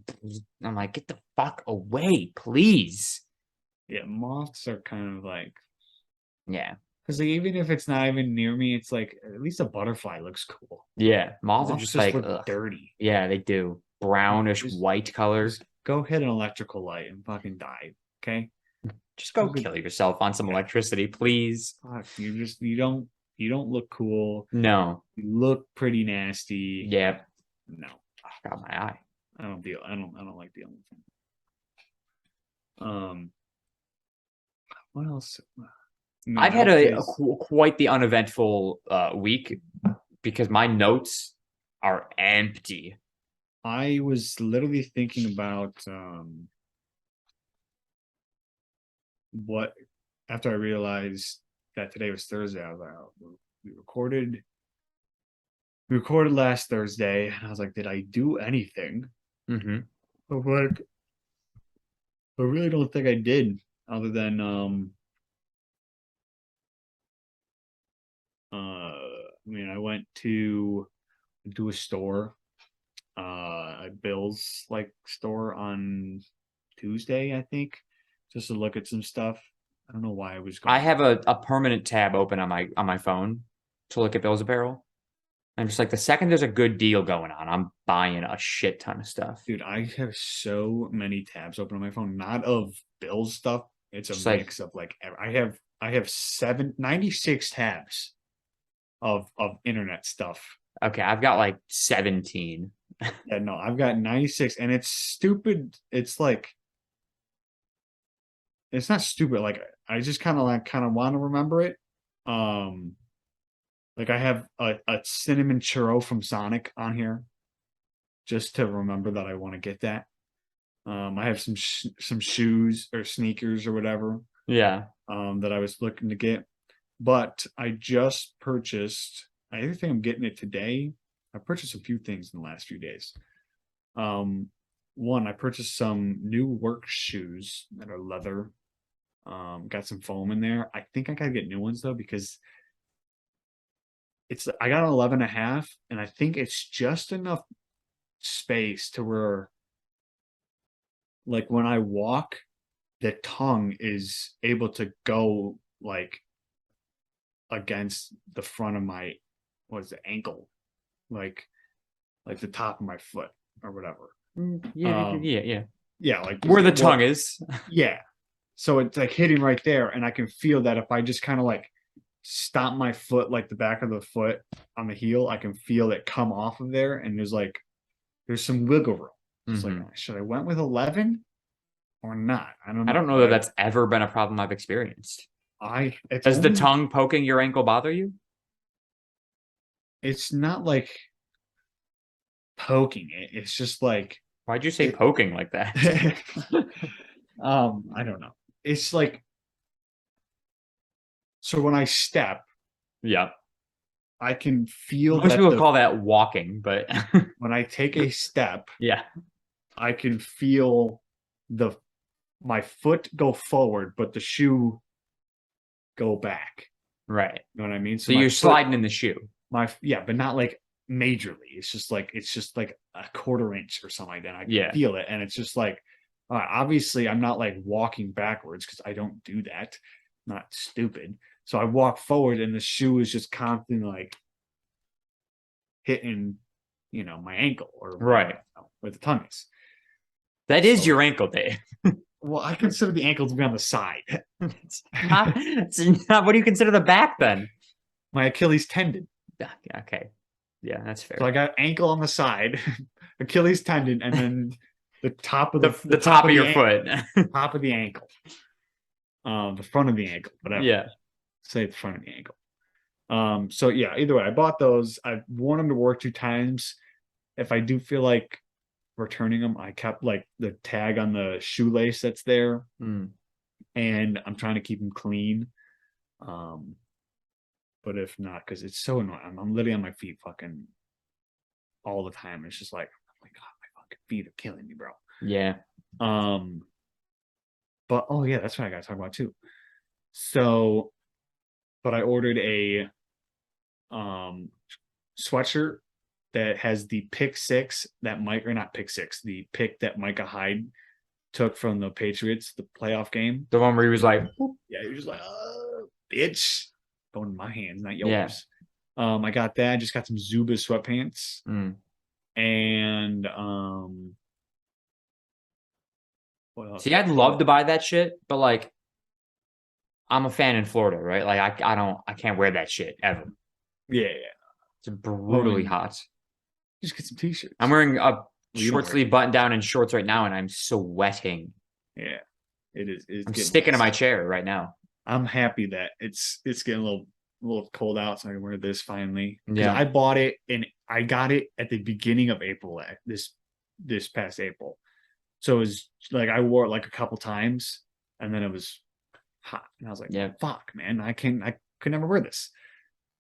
I'm like, get the fuck away, please. Yeah, moths are kind of like, yeah, because like, even if it's not even near me, it's like at least a butterfly looks cool. Yeah, moths are just like look dirty. Yeah, they do. Brownish white colors. Go hit an electrical light and fucking die. Okay. Just go kill yourself on some electricity, please. Fuck, you don't look cool. No. You look pretty nasty. Yeah. No. Oh, got my eye. I don't like dealing with them. What else? No, I've had quite the uneventful week because my notes are empty. I was literally thinking about what after I realized that today was Thursday. I was like, oh, we recorded last Thursday, and I was like, did I do anything? Mm-hmm. But like, I really don't think I did, other than I mean, I went to a store, a Bill's like store on Tuesday, I think, just to look at some stuff. I don't know why I was going. I have a permanent tab open on my phone to look at Bill's Apparel. I'm just like, the second there's a good deal going on, I'm buying a shit ton of stuff. Dude, I have so many tabs open on my phone, not of Bill's stuff. It's a mix of like I have 96 tabs of internet stuff. Okay, I've got like 17. Yeah, no, I've got 96, and it's stupid. It's like it's not stupid. Like I just kind of want to remember it. Like I have a cinnamon churro from Sonic on here, just to remember that I want to get that. I have some shoes or sneakers or whatever. Yeah. That I was looking to get, but I just purchased. I think I'm getting it today. I purchased a few things in the last few days. One, I purchased some new work shoes that are leather. Got some foam in there. I think I gotta get new ones though, because I got an 11.5, and I think it's just enough space to where, like, when I walk, the tongue is able to go like against the front of my ankle, like the top of my foot or whatever. Yeah, like where the tongue is. Yeah, so it's like hitting right there, and I can feel that if I just kind of like stomp my foot, like the back of the foot on the heel, I can feel it come off of there, and there's some wiggle room. It's like, should I went with 11 or not? I don't know that that's ever been a problem I've experienced. Does the tongue poking your ankle bother you? It's not like poking it. It's just like, why'd you say poking like that? I don't know. It's like, so when I step, yeah, I can feel. Most people call that walking, but when I take a step, yeah, I can feel my foot go forward, but the shoe go back. Right. You know what I mean? So my you're foot, sliding in the shoe. but not like majorly. It's just like a quarter inch or something like that. I can Yeah. feel it, and it's just like, obviously, I'm not like walking backwards because I don't do that. I'm not stupid. So I walk forward, and the shoe is just constantly like hitting, my ankle or Right. where the tongue is. That is So your ankle, Dave. well, I consider the ankle to be on the side. it's not. What do you consider the back then? My Achilles tendon. Okay. Yeah, that's fair. So I got ankle on the side, Achilles tendon, and then the top of the top of your foot. top of the ankle. The front of the ankle, whatever. Yeah. Say the front of the ankle. So yeah, either way, I bought those. I've worn them to work 2 times. If I do feel like returning them, I kept like the tag on the shoelace that's there, and I'm trying to keep them clean. But if not, because it's so annoying, I'm literally on my feet fucking all the time. It's just like, oh my god, my fucking feet are killing me, bro. Yeah. But oh yeah, that's what I gotta talk about too. So, but I ordered a sweatshirt that has the pick six that Mike, or not pick six, the pick that Micah Hyde took from the Patriots, the playoff game. The one where he was like, yeah, he was just like, bitch, going in my hands, not yours. Yeah. I got that. I just got some Zuba sweatpants. And what else? See, I'd love to buy that shit, but like, I'm a fan in Florida, right? Like, I can't wear that shit ever. Yeah. It's brutally hot. Just get some t-shirts. I'm wearing a short sleeve button down and shorts right now, and I'm sweating. Yeah, it is. I'm sticking to my chair right now. I'm happy that it's getting a little cold out, so I can wear this finally. Yeah, I bought it and I got it at the beginning of April. This past April, so it was like I wore it like a couple times, and then it was hot, and I was like, "Yeah, fuck, man, I could never wear this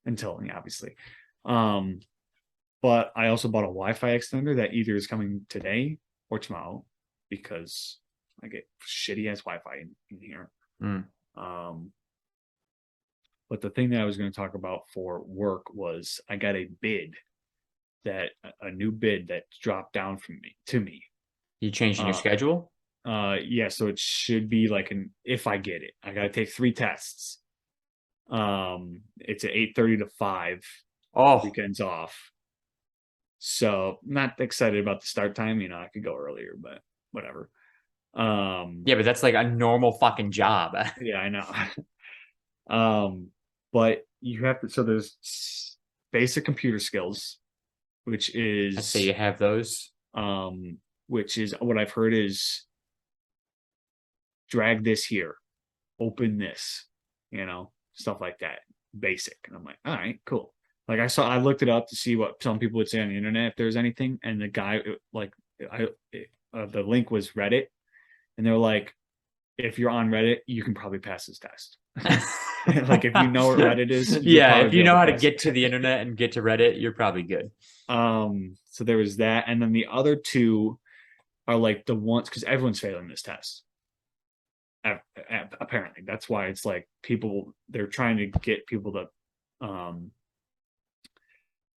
until obviously." But I also bought a Wi-Fi extender that either is coming today or tomorrow because I get shitty ass Wi-Fi in here. But the thing that I was going to talk about for work was I got a new bid that dropped down to me. You changing your schedule? Yeah, so it should be like if I get it, I got to take 3 tests. It's at 8:30 to 5. Weekends off. So not excited about the start time. I could go earlier, but whatever. Yeah, but that's like a normal fucking job. Yeah, I know. But you have to. So there's basic computer skills, which is. Let's say you have those. Which is what I've heard is drag this here, open this, stuff like that. Basic, and I'm like, all right, cool. Like I looked it up to see what some people would say on the internet if there's anything, and the guy the link was Reddit, and they're like, if you're on Reddit, you can probably pass this test. Like if you know what Reddit is, yeah, if you know how to get to the internet and get to Reddit, you're probably good. So there was that, and then the other 2 are like the ones because everyone's failing this test. Apparently, that's why it's like they're trying to get people to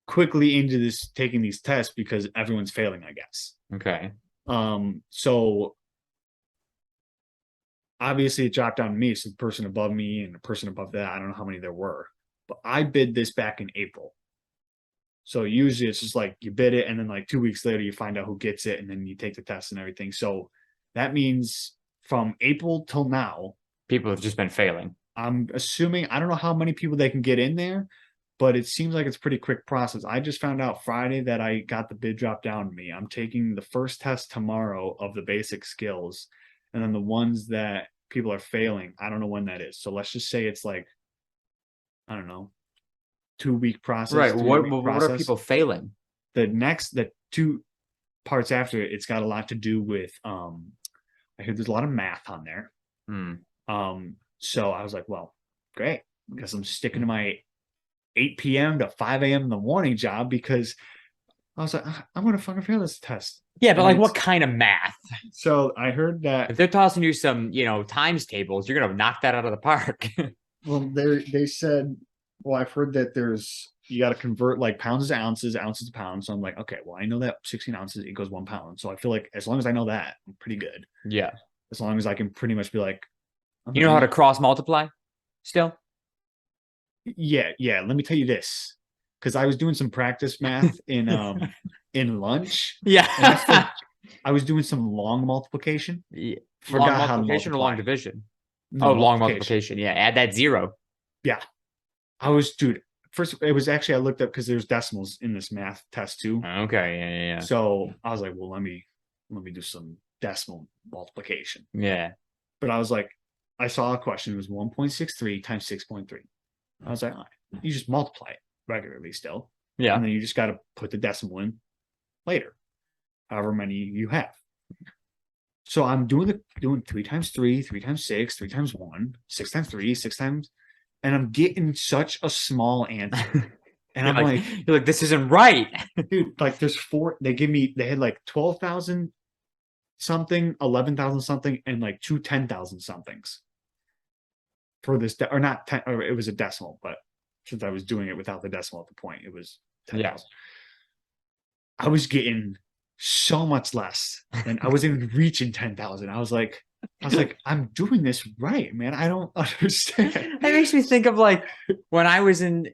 quickly into taking these tests because everyone's failing, I guess. Okay. So obviously it dropped down to me, so the person above me and the person above that, I don't know how many there were, but I bid this back in April. So usually it's just like you bid it and then like 2 weeks later you find out who gets it and then you take the test and everything. So that means from April till now, people have just been failing. I'm assuming, I don't know how many people they can get in there, but it seems like it's a pretty quick process. I just found out Friday that I got the bid dropped down to me. I'm taking the first test tomorrow of the basic skills, and then the ones that people are failing, I don't know when that is. So let's just say it's like, I don't know, 2-week process. Right. What are people failing? The 2 parts after it, it's got a lot to do with, I heard there's a lot of math on there. So I was like, well, great, because I'm sticking to my 8 p.m. to 5 a.m. in the morning job because I was like, I'm gonna fucking fail this test. Yeah, but And like, it's- what kind of math? So I heard that. If they're tossing you some, times tables, you're gonna knock that out of the park. Well, they said, well, I've heard that you got to convert like pounds to ounces, ounces to pounds. So I'm like, okay, well, I know that 16 ounces equals 1 pound. So I feel like as long as I know that, I'm pretty good. Yeah. As long as I can pretty much be like, You know how to cross multiply still? yeah, yeah. Let me tell you this, because I was doing some practice math in lunch. Yeah. And I was doing some long multiplication. Yeah. Forgot Long how to multiplication or long multiply. division? No, Oh, long multiplication. Yeah. Add that zero. Yeah, dude. First, it was actually I looked up because there's decimals in this math test too. Okay. Yeah. So I was like, well, let me do some decimal multiplication. Yeah. But I was like, I saw a question. It was 1.63 times 6.3. I was like, all right, you just multiply it regularly still. Yeah. And then you just got to put the decimal in later, however many you have. So I'm doing 3 times 3, 3 times 6, 3 times 1, 6 times 3, 6 times, and I'm getting such a small answer. And I'm like, you're like, this isn't right. dude, like there's they had like 12,000 something, 11,000 something, and like 10,000 somethings for this, or not 10, or it was a decimal, but since I was doing it without the decimal at the point, it was 10,000. Yeah. I was getting so much less, and I wasn't even reaching 10,000. I was like, I'm doing this right, man. I don't understand. It makes me think of like when I was in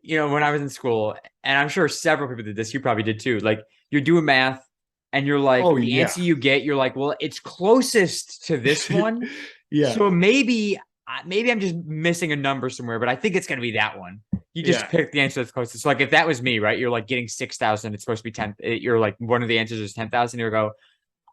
school, and I'm sure several people did this. You probably did too. Like you're doing math, and you're like, Oh, the yeah. answer you get, you're like, well, it's closest to this one. Yeah. So maybe I'm just missing a number somewhere, but I think it's gonna be that one. You just Yeah. pick the answer that's closest. So like if that was me, right? You're like getting 6,000. It's supposed to be 10. You're like one of the answers is 10,000. You go,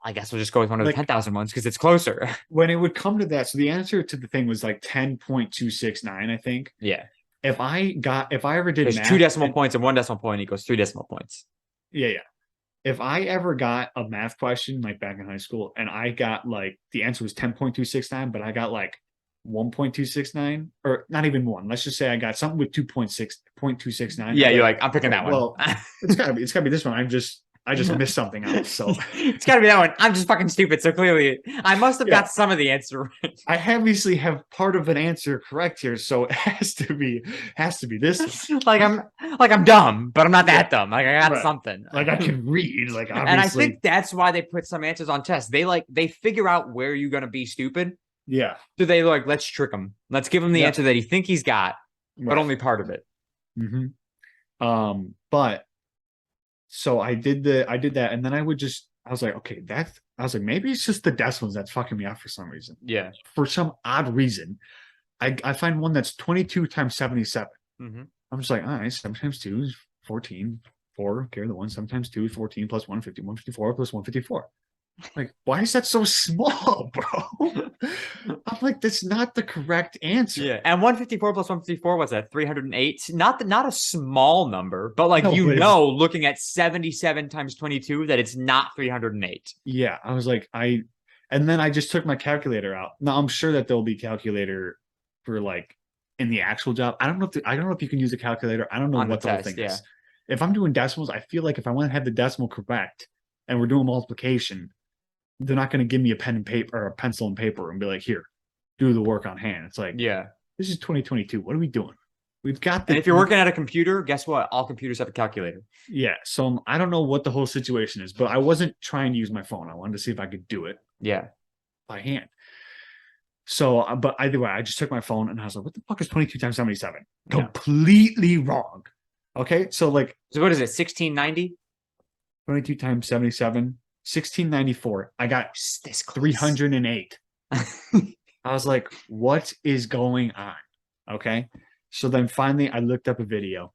I guess we'll just go with one of the Like- 10,000 ones because it's closer. When it would come to that, so the answer to the thing was like 10.269, I think. Yeah. If I ever did There's math, 2 decimal points and 1 decimal point equals 3 decimal points. yeah. If I ever got a math question like back in high school and I got like the answer was 10.269, but I got like 1.269, or not even one. Let's just say I got something with 2.6.269. Yeah, you're like, I'm picking that one. Well, it's gotta be this one. I just missed something else. So it's gotta be that one. I'm just fucking stupid. So clearly I must have Yeah. got some of the answer right. I obviously have part of an answer correct here, so it has to be this one. like I'm dumb, but I'm not that dumb. Like I got Right. something. Like I can read, like obviously. And I think that's why they put some answers on tests. They figure out where you're gonna be stupid. yeah. So they like, let's trick him. Let's give him the Yeah. answer that he think he's got, but Right. only part of it. But so I did that, and then I was like, okay, I was like, maybe it's just the decimals that's fucking me up for some reason. Yeah. For some odd reason, I find one that's 22 times 77. Mm-hmm. I'm just like, all right, 7 times 2 is 14. 4, carry the 1. 7 times 2 is 14 plus 150. 154 plus 154. Like, why is that so small, bro? I'm like, that's not the correct answer. Yeah, and 154 plus 154 was that 308. Not a small number, but like No, but looking at 77 times 22, that it's not 308. Yeah, I was like, and then I just took my calculator out. Now I'm sure that there'll be calculator for like in the actual job. I don't know if you can use a calculator. I don't know On the what the whole test, thing is. If I'm doing decimals, I feel like if I want to have the decimal correct and we're doing multiplication, they're not going to give me a pen and paper or a pencil and paper and be like, here, do the work on hand. It's like, Yeah. this is 2022. What are we doing? We've got the. And if you're working at a computer, guess what? All computers have a calculator. Yeah. So I don't know what the whole situation is, but I wasn't trying to use my phone. I wanted to see if I could do it Yeah. by hand. So, but either way, I just took my phone and I was like, what the fuck is 22 times 77? Yeah. Completely wrong. Okay. So, like, So what is it? 1690? 22 times 77, 1694. I got This close. 308. I was like, what is going on? Okay. So then finally I looked up a video.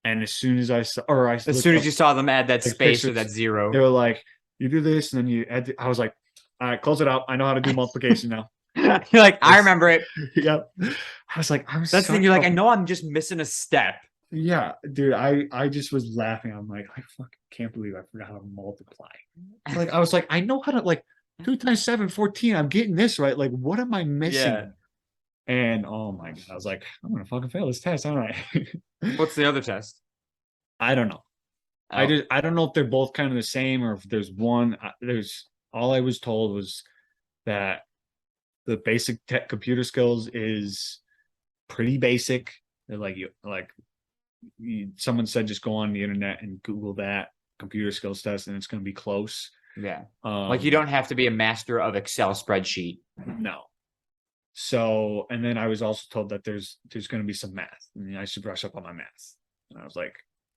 And as soon as I saw, As soon as you saw them add that like space or pictures, that zero. they were like, you do this and then you add, I was like, all right, close it out. I know how to do multiplication now. You're like, I remember it. Yep. I was like, That's the thing. You're like, I know I'm just missing a step. yeah, dude. I just was laughing. I'm like, I fucking can't believe I forgot how to multiply. Like, I was like, I know how to, like, 2 times 7, 14. I'm getting this right. Like, what am I missing? Yeah. And oh my god, I was like, I'm gonna fucking fail this test, all right. What's the other test? I don't know. I don't know if they're both kind of the same or if there's one. There's all I was told was that the basic tech computer skills is pretty basic. They're someone said just go on the internet and Google that computer skills test and it's going to be close. Yeah. Like you don't have to be a master of Excel spreadsheet. No. So, and then I was also told that there's going to be some math and I should brush up on my math. And I was like,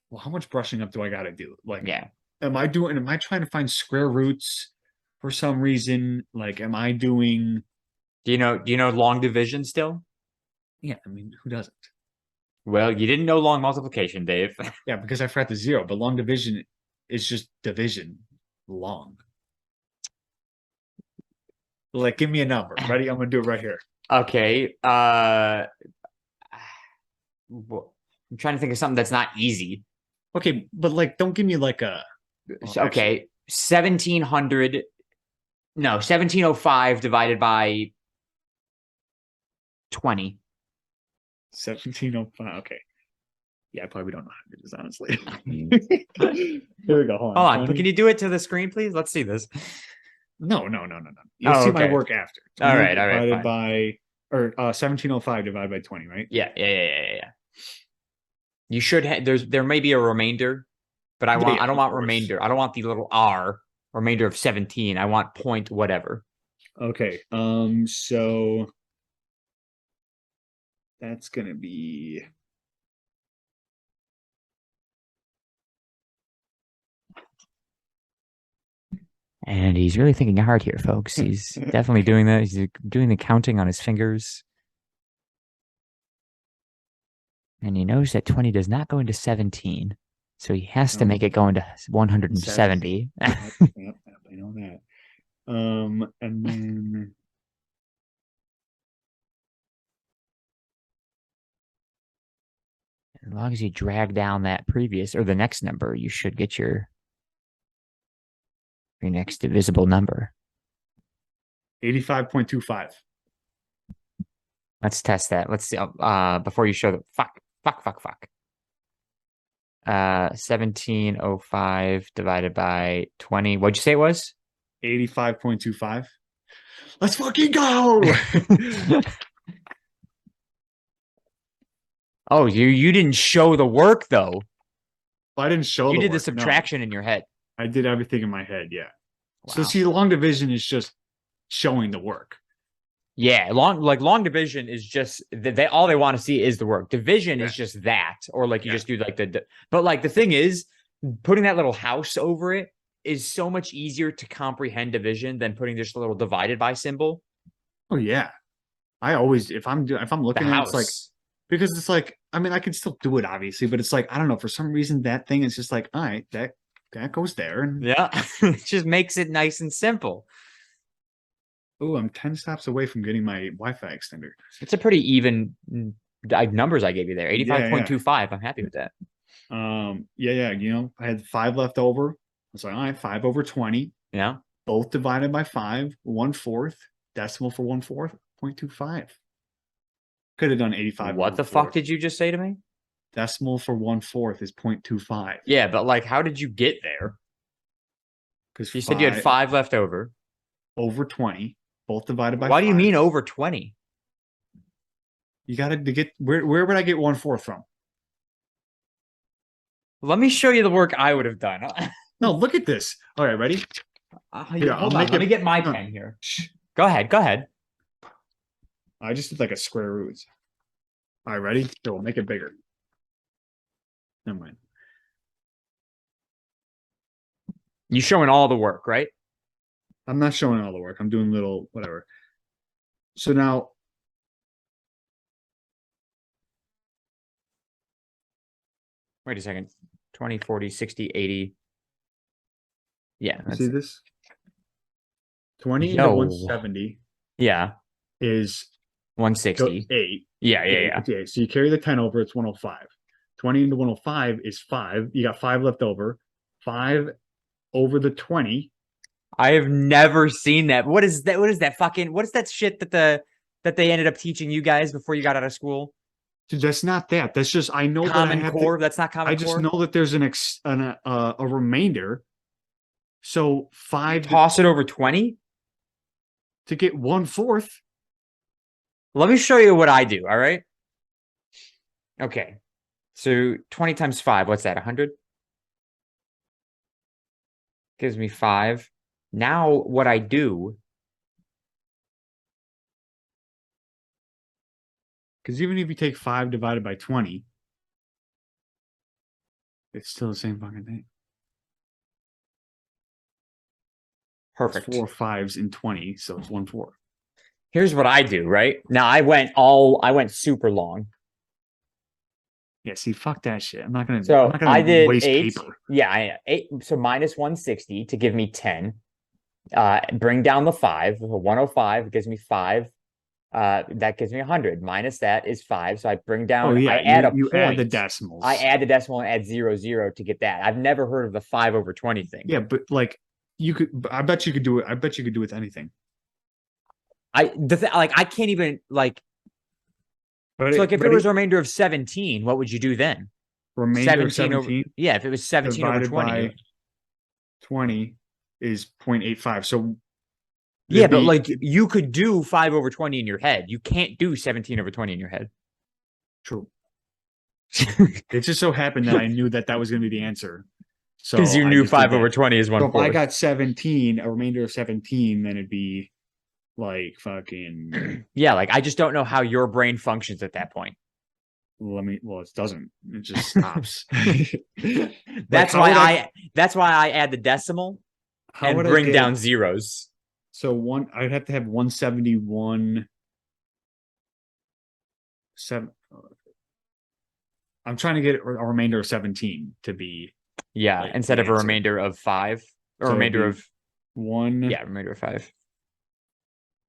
well, how much brushing up do I got to do? Like, yeah. Am I trying to find square roots for some reason? Like, am I doing? Do you know long division still? Yeah. I mean, who doesn't? Well, you didn't know long multiplication, Dave. Yeah, because I forgot the zero, but long division is just division long. Like, give me a number. Ready? I'm gonna do it right here. Okay. I'm trying to think of something that's not easy. Okay, but like, don't give me like a. Okay, 1700. No, 1705 divided by 20. 1705. Okay. Yeah, I probably don't know how to do this, honestly. Here we go. Hold on. Can you do it to the screen, please? Let's see this. No. You'll see my work after. All right. Divided by 1705 divided by 20, right? Yeah. You should have. There may be a remainder, but I don't want remainder. I don't want the little R remainder of 17. I want point whatever. Okay. So that's gonna be. And he's really thinking hard here, folks. He's definitely doing that. He's doing the counting on his fingers. And he knows that 20 does not go into 17. So he has to make it go into 170. Yep, I know that. And then as long as you drag down that previous or the next number, you should get your next divisible number. 85.25. Let's test that. Let's see. Before you show the fuck. 1705 divided by 20. What'd you say it was? 85.25. Let's fucking go. Oh, you didn't show the work though. I didn't show. You did the subtraction in your head. I did everything in my head. Yeah. Wow. So see, long division is just showing the work. Yeah, long division is just all they want to see is the work. Division is just that, or like you just do like but like the thing is, putting that little house over it is so much easier to comprehend division than putting just a little divided by symbol. Oh yeah, I always if I'm looking at it, it's like because it's like I mean I can still do it obviously, but it's like I don't know for some reason that thing is just like all right that goes there and yeah, it just makes it nice and simple. Oh, I'm 10 stops away from getting my Wi-Fi extender. It's a pretty even numbers I gave you there. 85.25. I'm happy with that. Yeah. You know, I had 5 left over. I was like, all right, 5 over 20. Yeah. Both divided by 5, 1/4. Decimal for 1/4, 0.25. Could have done 85. What the fuck did you just say to me? Decimal for 1/4 is 0.25. Yeah, but like, how did you get there? Because you said you had 5 left over. Over 20. Both divided by 5. Why do you mean over 20? You got to get where would I get 1/4 from? Let me show you the work I would have done. No, look at this. All right, ready? Here, hold on. Let me get my pen here. Go ahead. I just did like a square root. All right, ready? Here, we'll make it bigger. Never mind. You showing all the work, right? I'm not showing all the work. I'm doing little whatever. So now, wait a second. 20, 40, 60, 80. Yeah. See this? 20 to 170. Yeah. Is 160. 8. Yeah. Okay, so you carry the 10 over, it's 105. 20 into 105 is 5. You got 5 left over. 5 over the 20. I have never seen that. What is that? What is that shit that they ended up teaching you guys before you got out of school? Dude, that's not that. That's just I know that I Common have Core. to. That's not Common I just Core. know that there's a remainder. So 5 Toss it over 20. to get 1/4. Let me show you what I do. All right. Okay. So 20 times 5, what's that? 100? Gives me 5. Now what I do, Because even if you take 5 divided by 20, it's still the same fucking thing. It's perfect. 4 5s in 20, so it's 1/4. Here's what I do, right? Now I went super long. Yeah, see, fuck that shit. I'm not gonna. So I'm not gonna I did waste 8. paper. Yeah, 8. So minus 160 to give me 10. Bring down the 5. 105 gives me 5. That gives me 100. Minus that is 5. So I bring down. Oh yeah, I add a you point. add the decimals. I add the decimal and add 0 to get that. I've never heard of the 5 over 20 thing. Yeah, but like you could. I bet you could do it. I bet you could do it with anything. I can't even like. But So like if it was a remainder of 17, what would you do then? remainder of 17 over 17 yeah, if it was 17 over divided 20. by 20 is 0.85. So Yeah, but be- like you could do 5 over 20 in your head. You can't do 17 over 20 in your head. true. It just so happened that I knew that that was going to be the answer. So Because you I knew just did 5 that. over 20 is So if I 1/4. got 17, a remainder of 17, then it'd be like fucking. Yeah, like I just don't know how your brain functions at that point. Well, it doesn't. It just stops. That's how why would that's why I add the decimal How and would I bring get down zeros. So I'd have to have 171. I'm trying to get a remainder of 17 to be Yeah, like instead the of a answer. remainder of 5 or So it'd remainder be of one. yeah, remainder of 5.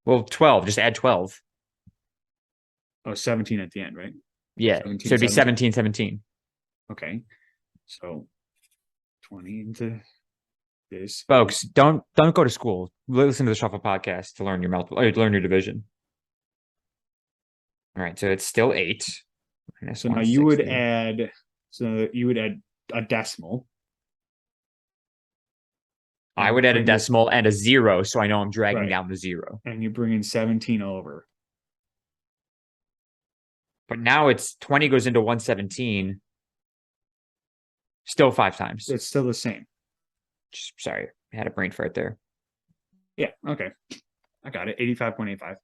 Well, 12, just add 12. Oh, 17 at the end, right? Yeah. 17, So it'd be 17. 17. Okay. So 20 into this. Folks, don't go to school. Listen to the Shuffle podcast to learn your learn your division. All right, so it's still 8. So now you would add. So you would add a decimal. I would add a bring this- decimal and a 0, so I know I'm dragging Right. down the 0. and you bring in 17 over. But now it's 20 goes into 117. Still 5 times. It's still the same. Just, sorry, I had a brain fart there. Yeah. Okay. I got it. 85.85.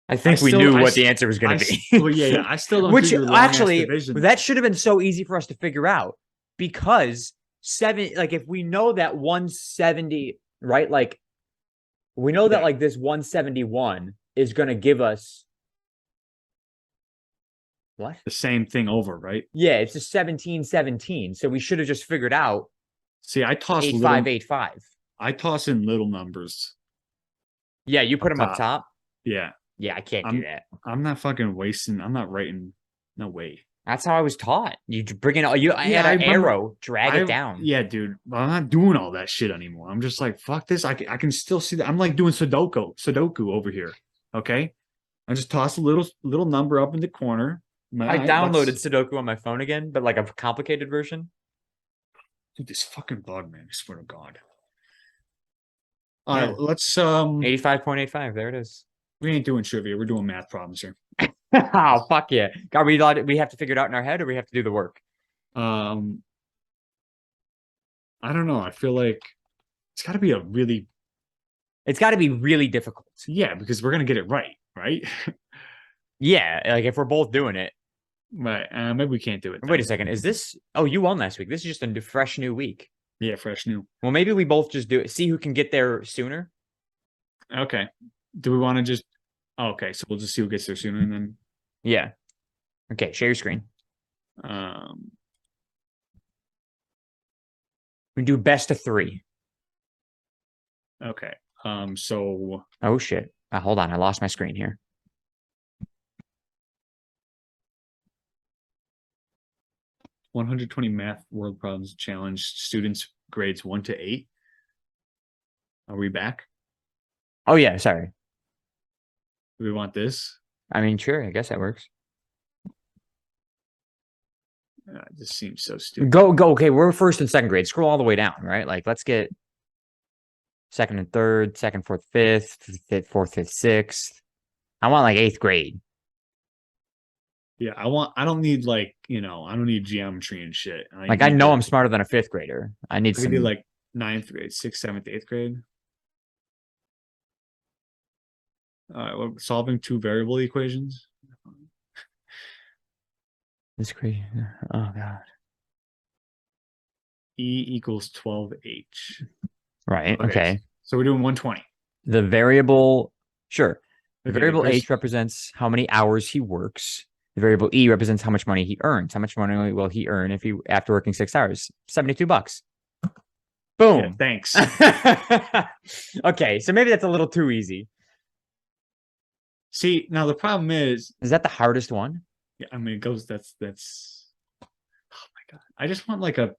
I think we still- knew I what s- the answer was going I to s- be. well, yeah. I still don't Which do your long-ass actually, division. that should have been so easy for us to figure out because if we know that 170, right? Like we know that Yeah. like this 171 is going to give us what? the same thing over, right? Yeah, it's just 1717. So we should have just figured out See, I toss 8585. I toss in little numbers. Yeah, you put them up top. Yeah. Yeah, I can't do that. I'm not fucking wasting. I'm not writing. No way. That's how I was taught. You bring in Yeah, add I an remember- arrow, drag it down. Yeah, dude. I'm not doing all that shit anymore. I'm just like, fuck this. I can still see that. I'm like doing Sudoku over here. Okay. I just toss a little number up in the corner. I downloaded Sudoku on my phone again, but like a complicated version. Dude, this fucking bug, man. I swear to God. All Yeah. right, let's 85.85. There it is. we ain't doing trivia. We're doing math problems here. Oh, fuck yeah. God, we have to figure it out in our head or we have to do the work? I don't know. I feel like it's got to be It's got to be really difficult. yeah, because we're gonna get it right, right? Yeah, like if we're both doing it. Right. Maybe we can't do it. Wait a then. second. Is this? Oh, you won last week. This is just a fresh new week. Yeah, fresh new. Well, maybe we both just do it. See who can get there sooner. Okay. Do we want to just? Oh, okay, so we'll just see who gets there sooner, and then Yeah. Okay. Share your screen. We do best of 3. Okay. So Oh shit. Hold on. I lost my screen here. 120 math world problems challenge students grades 1 to 8. Are we back? Oh yeah. Sorry. Do we want this? I mean, sure, I guess that works. This seems so stupid. Go. Okay, we're first and second grade. Scroll all the way down, right? Like, let's get second and third, second, fourth, fifth, fourth, fifth, sixth. I want like eighth grade. Yeah, I don't need like, I don't need geometry and shit. Like, I know I'm smarter than a fifth grader. I need I could do like ninth grade, sixth, seventh, eighth grade. We're solving two variable equations. This crazy. Oh god. E equals 12H. Right. Okay. So we're doing 120. The variable, sure. The Okay, variable first- H represents how many hours he works. The variable E represents how much money he earns. How much money will he earn if he after working 6 hours? $72. Yeah, Boom. thanks. Okay, so maybe that's a little too easy. See, now the problem is, Is that the hardest one? yeah, I mean, it goes, that's, oh my God. I just want like a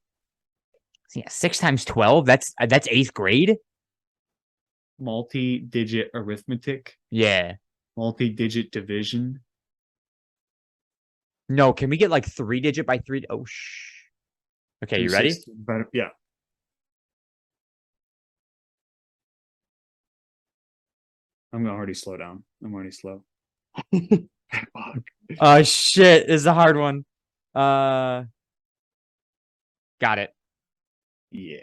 Yeah, 6 times 12. That's eighth grade. multi-digit arithmetic, Yeah. multi-digit division. No, can we get like 3-digit by 3? Oh, Okay, you ready? 260, but yeah. I'm already slow down. I'm already slow. Fuck. Oh shit, this is a hard one. Got it. Yeah.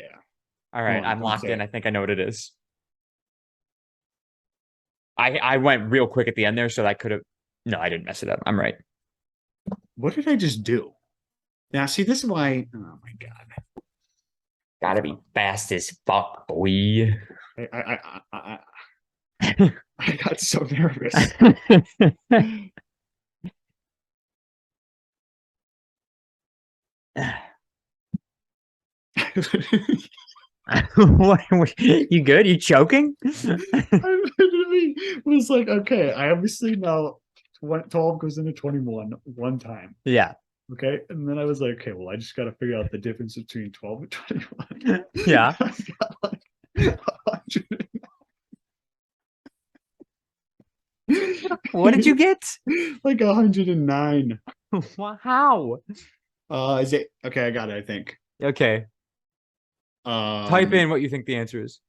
All right, Hold on, I'm locked in. say I think I know what it is. I went real quick at the end there, so I could have. No, I didn't mess it up. I'm right. What did I just do? Now, see, this is why. Oh my God. Gotta be fast as fuck, boy. I got so nervous. what, you good? You choking? I literally was like, okay, I obviously know 12 goes into 21 one time. Yeah. Okay. And then I was like, okay, well, I just got to figure out the difference between 12 and 21. Yeah. I got like 100. What did you get? Like 109. How? Is it okay? I got it, I think. Okay. Type in what you think the answer is.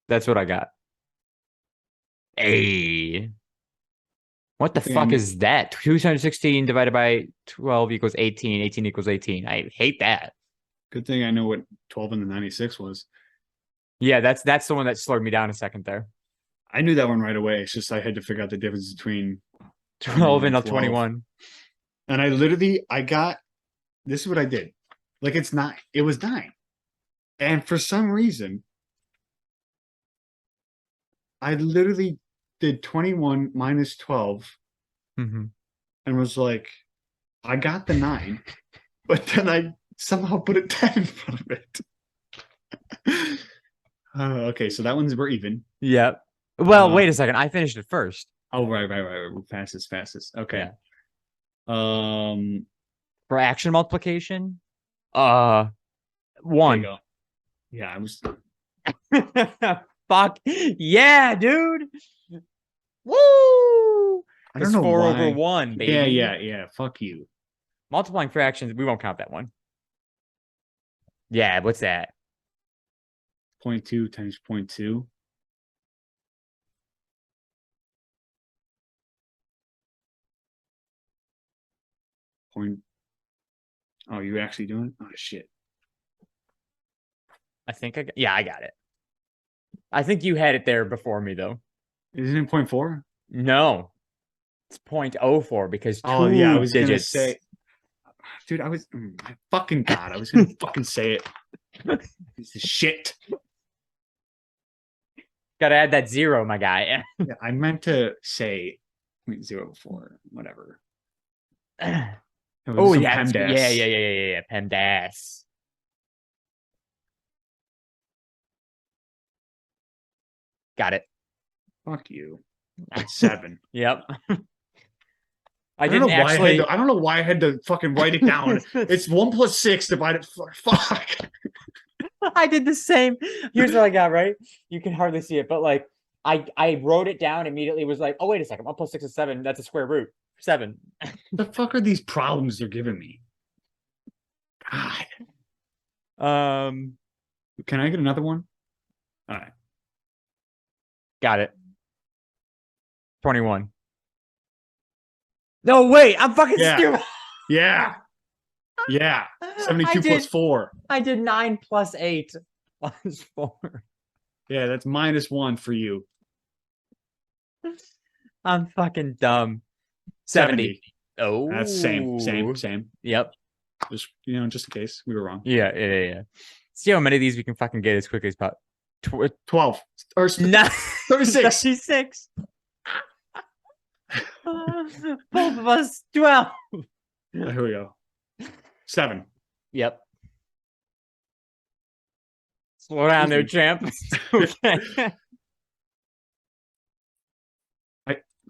That's what I got. Hey. What the fuck is that? 216 divided by 12 equals 18. 18 equals 18. I hate that. Good thing I know what 12 and the 96 was. Yeah, that's the one that slowed me down a second there. I knew that one right away. It's just I had to figure out the difference between 12 and 21. And I got, this is what I did. Like it's 9. It was 9. And for some reason, I literally did 21 minus 12 Mm-hmm. and was like, I got the 9, but then I somehow put a 10 in front of it. Okay, so that one's we're even. Yep. Well, wait a second. I finished it first. Oh, right. Fastest. Okay. Yeah. Fraction multiplication. There 1. you go. Yeah, I was. Fuck yeah, dude. Woo! I don't know 4 why. over 1, baby. Yeah. Fuck you. Multiplying fractions, we won't count that one. Yeah, what's that? 0.2 times 0.2. Oh, you actually doing it? Oh shit. I think I got it. I think you had it there before me though. Isn't it 0.4? No. It's 0.04 because Oh yeah, I was digits. gonna say, dude, I was my fucking God, I was gonna fucking say it. Piece of shit. Gotta add that 0, my guy. Yeah, I meant to say 0.04, whatever. Oh yeah, yeah. PEMDAS. Got it. Fuck you. That's 7. Yep. I don't know why I had to fucking write it down. It's 1 plus 6 divided. Fuck. I did the same. Here's what I got, right? You can hardly see it, but like I wrote it down immediately. Was like, oh wait a second, 1 + 6 is 7. That's a square root 7. The fuck are these problems they're giving me? God. Can I get another one? All right. Got it. 21. No, wait, I'm fucking stupid. Yeah. Yeah. 72 plus 4. I did 9 + 8 + 4. Yeah, that's -1 for you. I'm fucking dumb. 70. Oh, That's same. Yep. Just just in case we were wrong. Yeah. See how many of these we can fucking get as quickly as possible. 12 or 36. 36. Both of us 12. Here we go. 7. Yep. Slow down there, champ. Okay.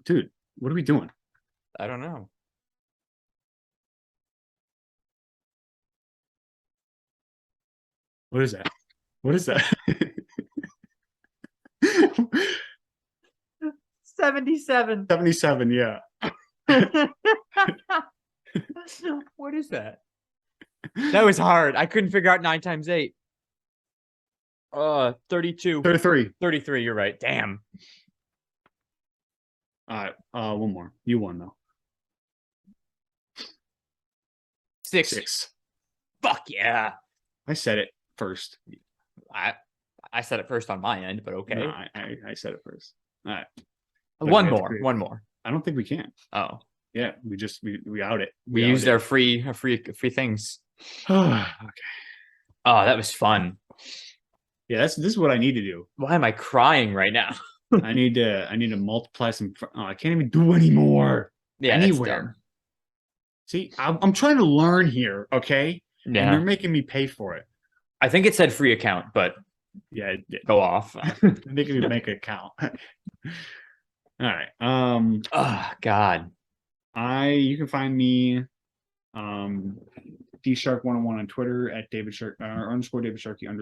Dude, what are we doing? I don't know. What is that? What is that? 77. 77, yeah. What is that? That was hard. I couldn't figure out 9 times 8. 32. 33. 33, you're right. Damn. All right. One more. You won though. 6. Fuck yeah. I said it first. I said it first on my end, but okay. No, I said it first. All right. One more. I don't think we can. Oh. Yeah, we out it. We used our free things. Okay. Oh, that was fun. Yeah, this is what I need to do. Why am I crying right now? I need to multiply some. Oh, I can't even do anymore. Yeah, anywhere. See, I'm trying to learn here, okay? Yeah. And they're making me pay for it. I think it said free account, but yeah, it did. Go off. Making me make an account. All right. Oh God. You can find me DShark101 on Twitter, at David Shark _ David Sharkey _ on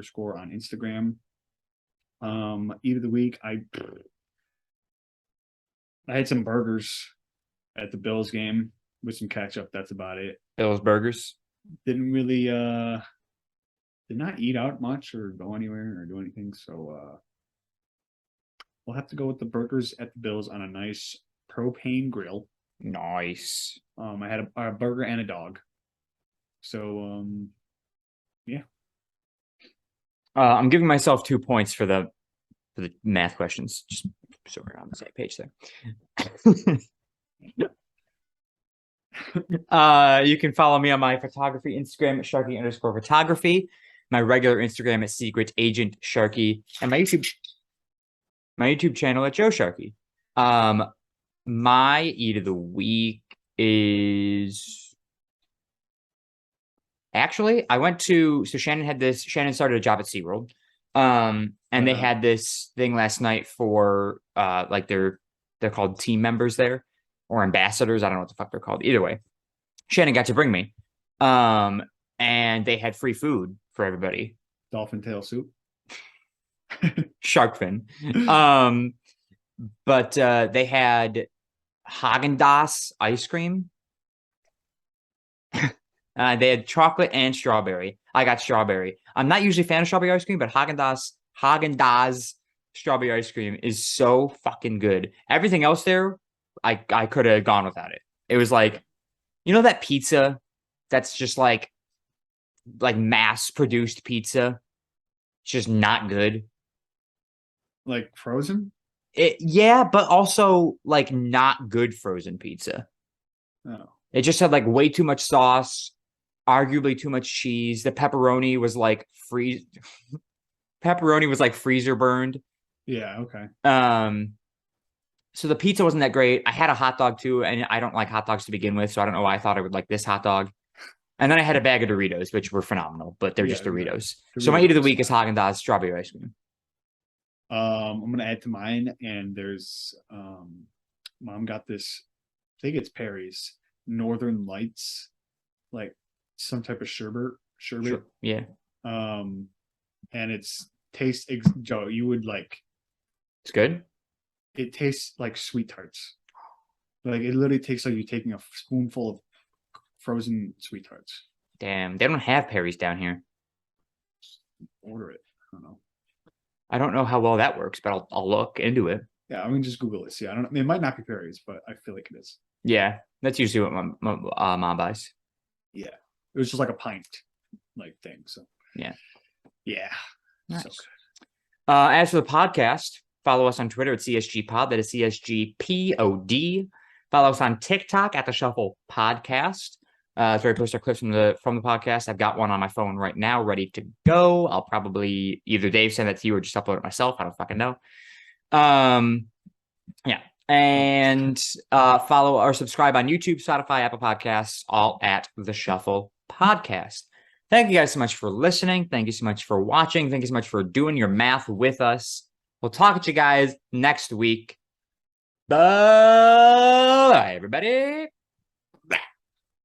Instagram. Eat of the week. I had some burgers at the Bills game with some ketchup. That's about it. Bills burgers. Didn't really did not eat out much or go anywhere or do anything. So we'll have to go with the burgers at the Bills on a nice propane grill. Nice. I had a burger and a dog. So yeah. I'm giving myself 2 points for the math questions, just so we're on the same page there. You can follow me on my photography Instagram at Sharky_photography, my regular Instagram at Secret Agent Sharky, and my YouTube channel at Joe Sharky. My eat of the week is actually I went to Shannon started a job at SeaWorld. And they had this thing last night for like they're called team members there or ambassadors. I don't know what the fuck they're called. Either way, Shannon got to bring me. And they had free food for everybody. Dolphin tail soup. Shark fin. But they had Haagen-Dazs ice cream. They had chocolate and strawberry. I got strawberry. I'm not usually a fan of strawberry ice cream, but Haagen-Dazs strawberry ice cream is so fucking good. Everything else there, I could have gone without it. It was like, that pizza that's just like mass-produced pizza. It's just not good. Like frozen? Yeah, but also like not good frozen pizza. Oh. It just had like way too much sauce, arguably too much cheese. The pepperoni was like freezer burned. Yeah, okay. So the pizza wasn't that great. I had a hot dog too, and I don't like hot dogs to begin with, so I don't know why I thought I would like this hot dog. And then I had a bag of Doritos, which were phenomenal, but they're just Doritos. So my eat of the week is Haagen-Dazs strawberry ice cream. I'm gonna add to mine, and there's Mom got this. I think it's Perry's Northern Lights, like some type of sherbet. Sure. Yeah. And it's Joe, you would like. It's good. it tastes like sweet tarts. Like it literally tastes like you're taking a spoonful of frozen sweet tarts. Damn, they don't have Perry's down here. Order it. I don't know. I don't know how well that works, but I'll look into it. Yeah, I'm gonna just Google it. See, I don't know. It might not be Perry's, but I feel like it is. Yeah, that's usually what my mom buys. Yeah, it was just like a pint, like thing. So yeah. Nice. So good. As for the podcast, follow us on Twitter at CSG Pod. That is CSGPOD. Follow us on TikTok at the Shuffle Podcast. That's where I post our clips from the podcast. I've got one on my phone right now, ready to go. I'll probably either Dave send it to you or just upload it myself. I don't fucking know. Yeah. And follow or subscribe on YouTube, Spotify, Apple Podcasts, all at the Shuffle Podcast. Thank you guys so much for listening. Thank you so much for watching. Thank you so much for doing your math with us. We'll talk to you guys next week. Bye, everybody.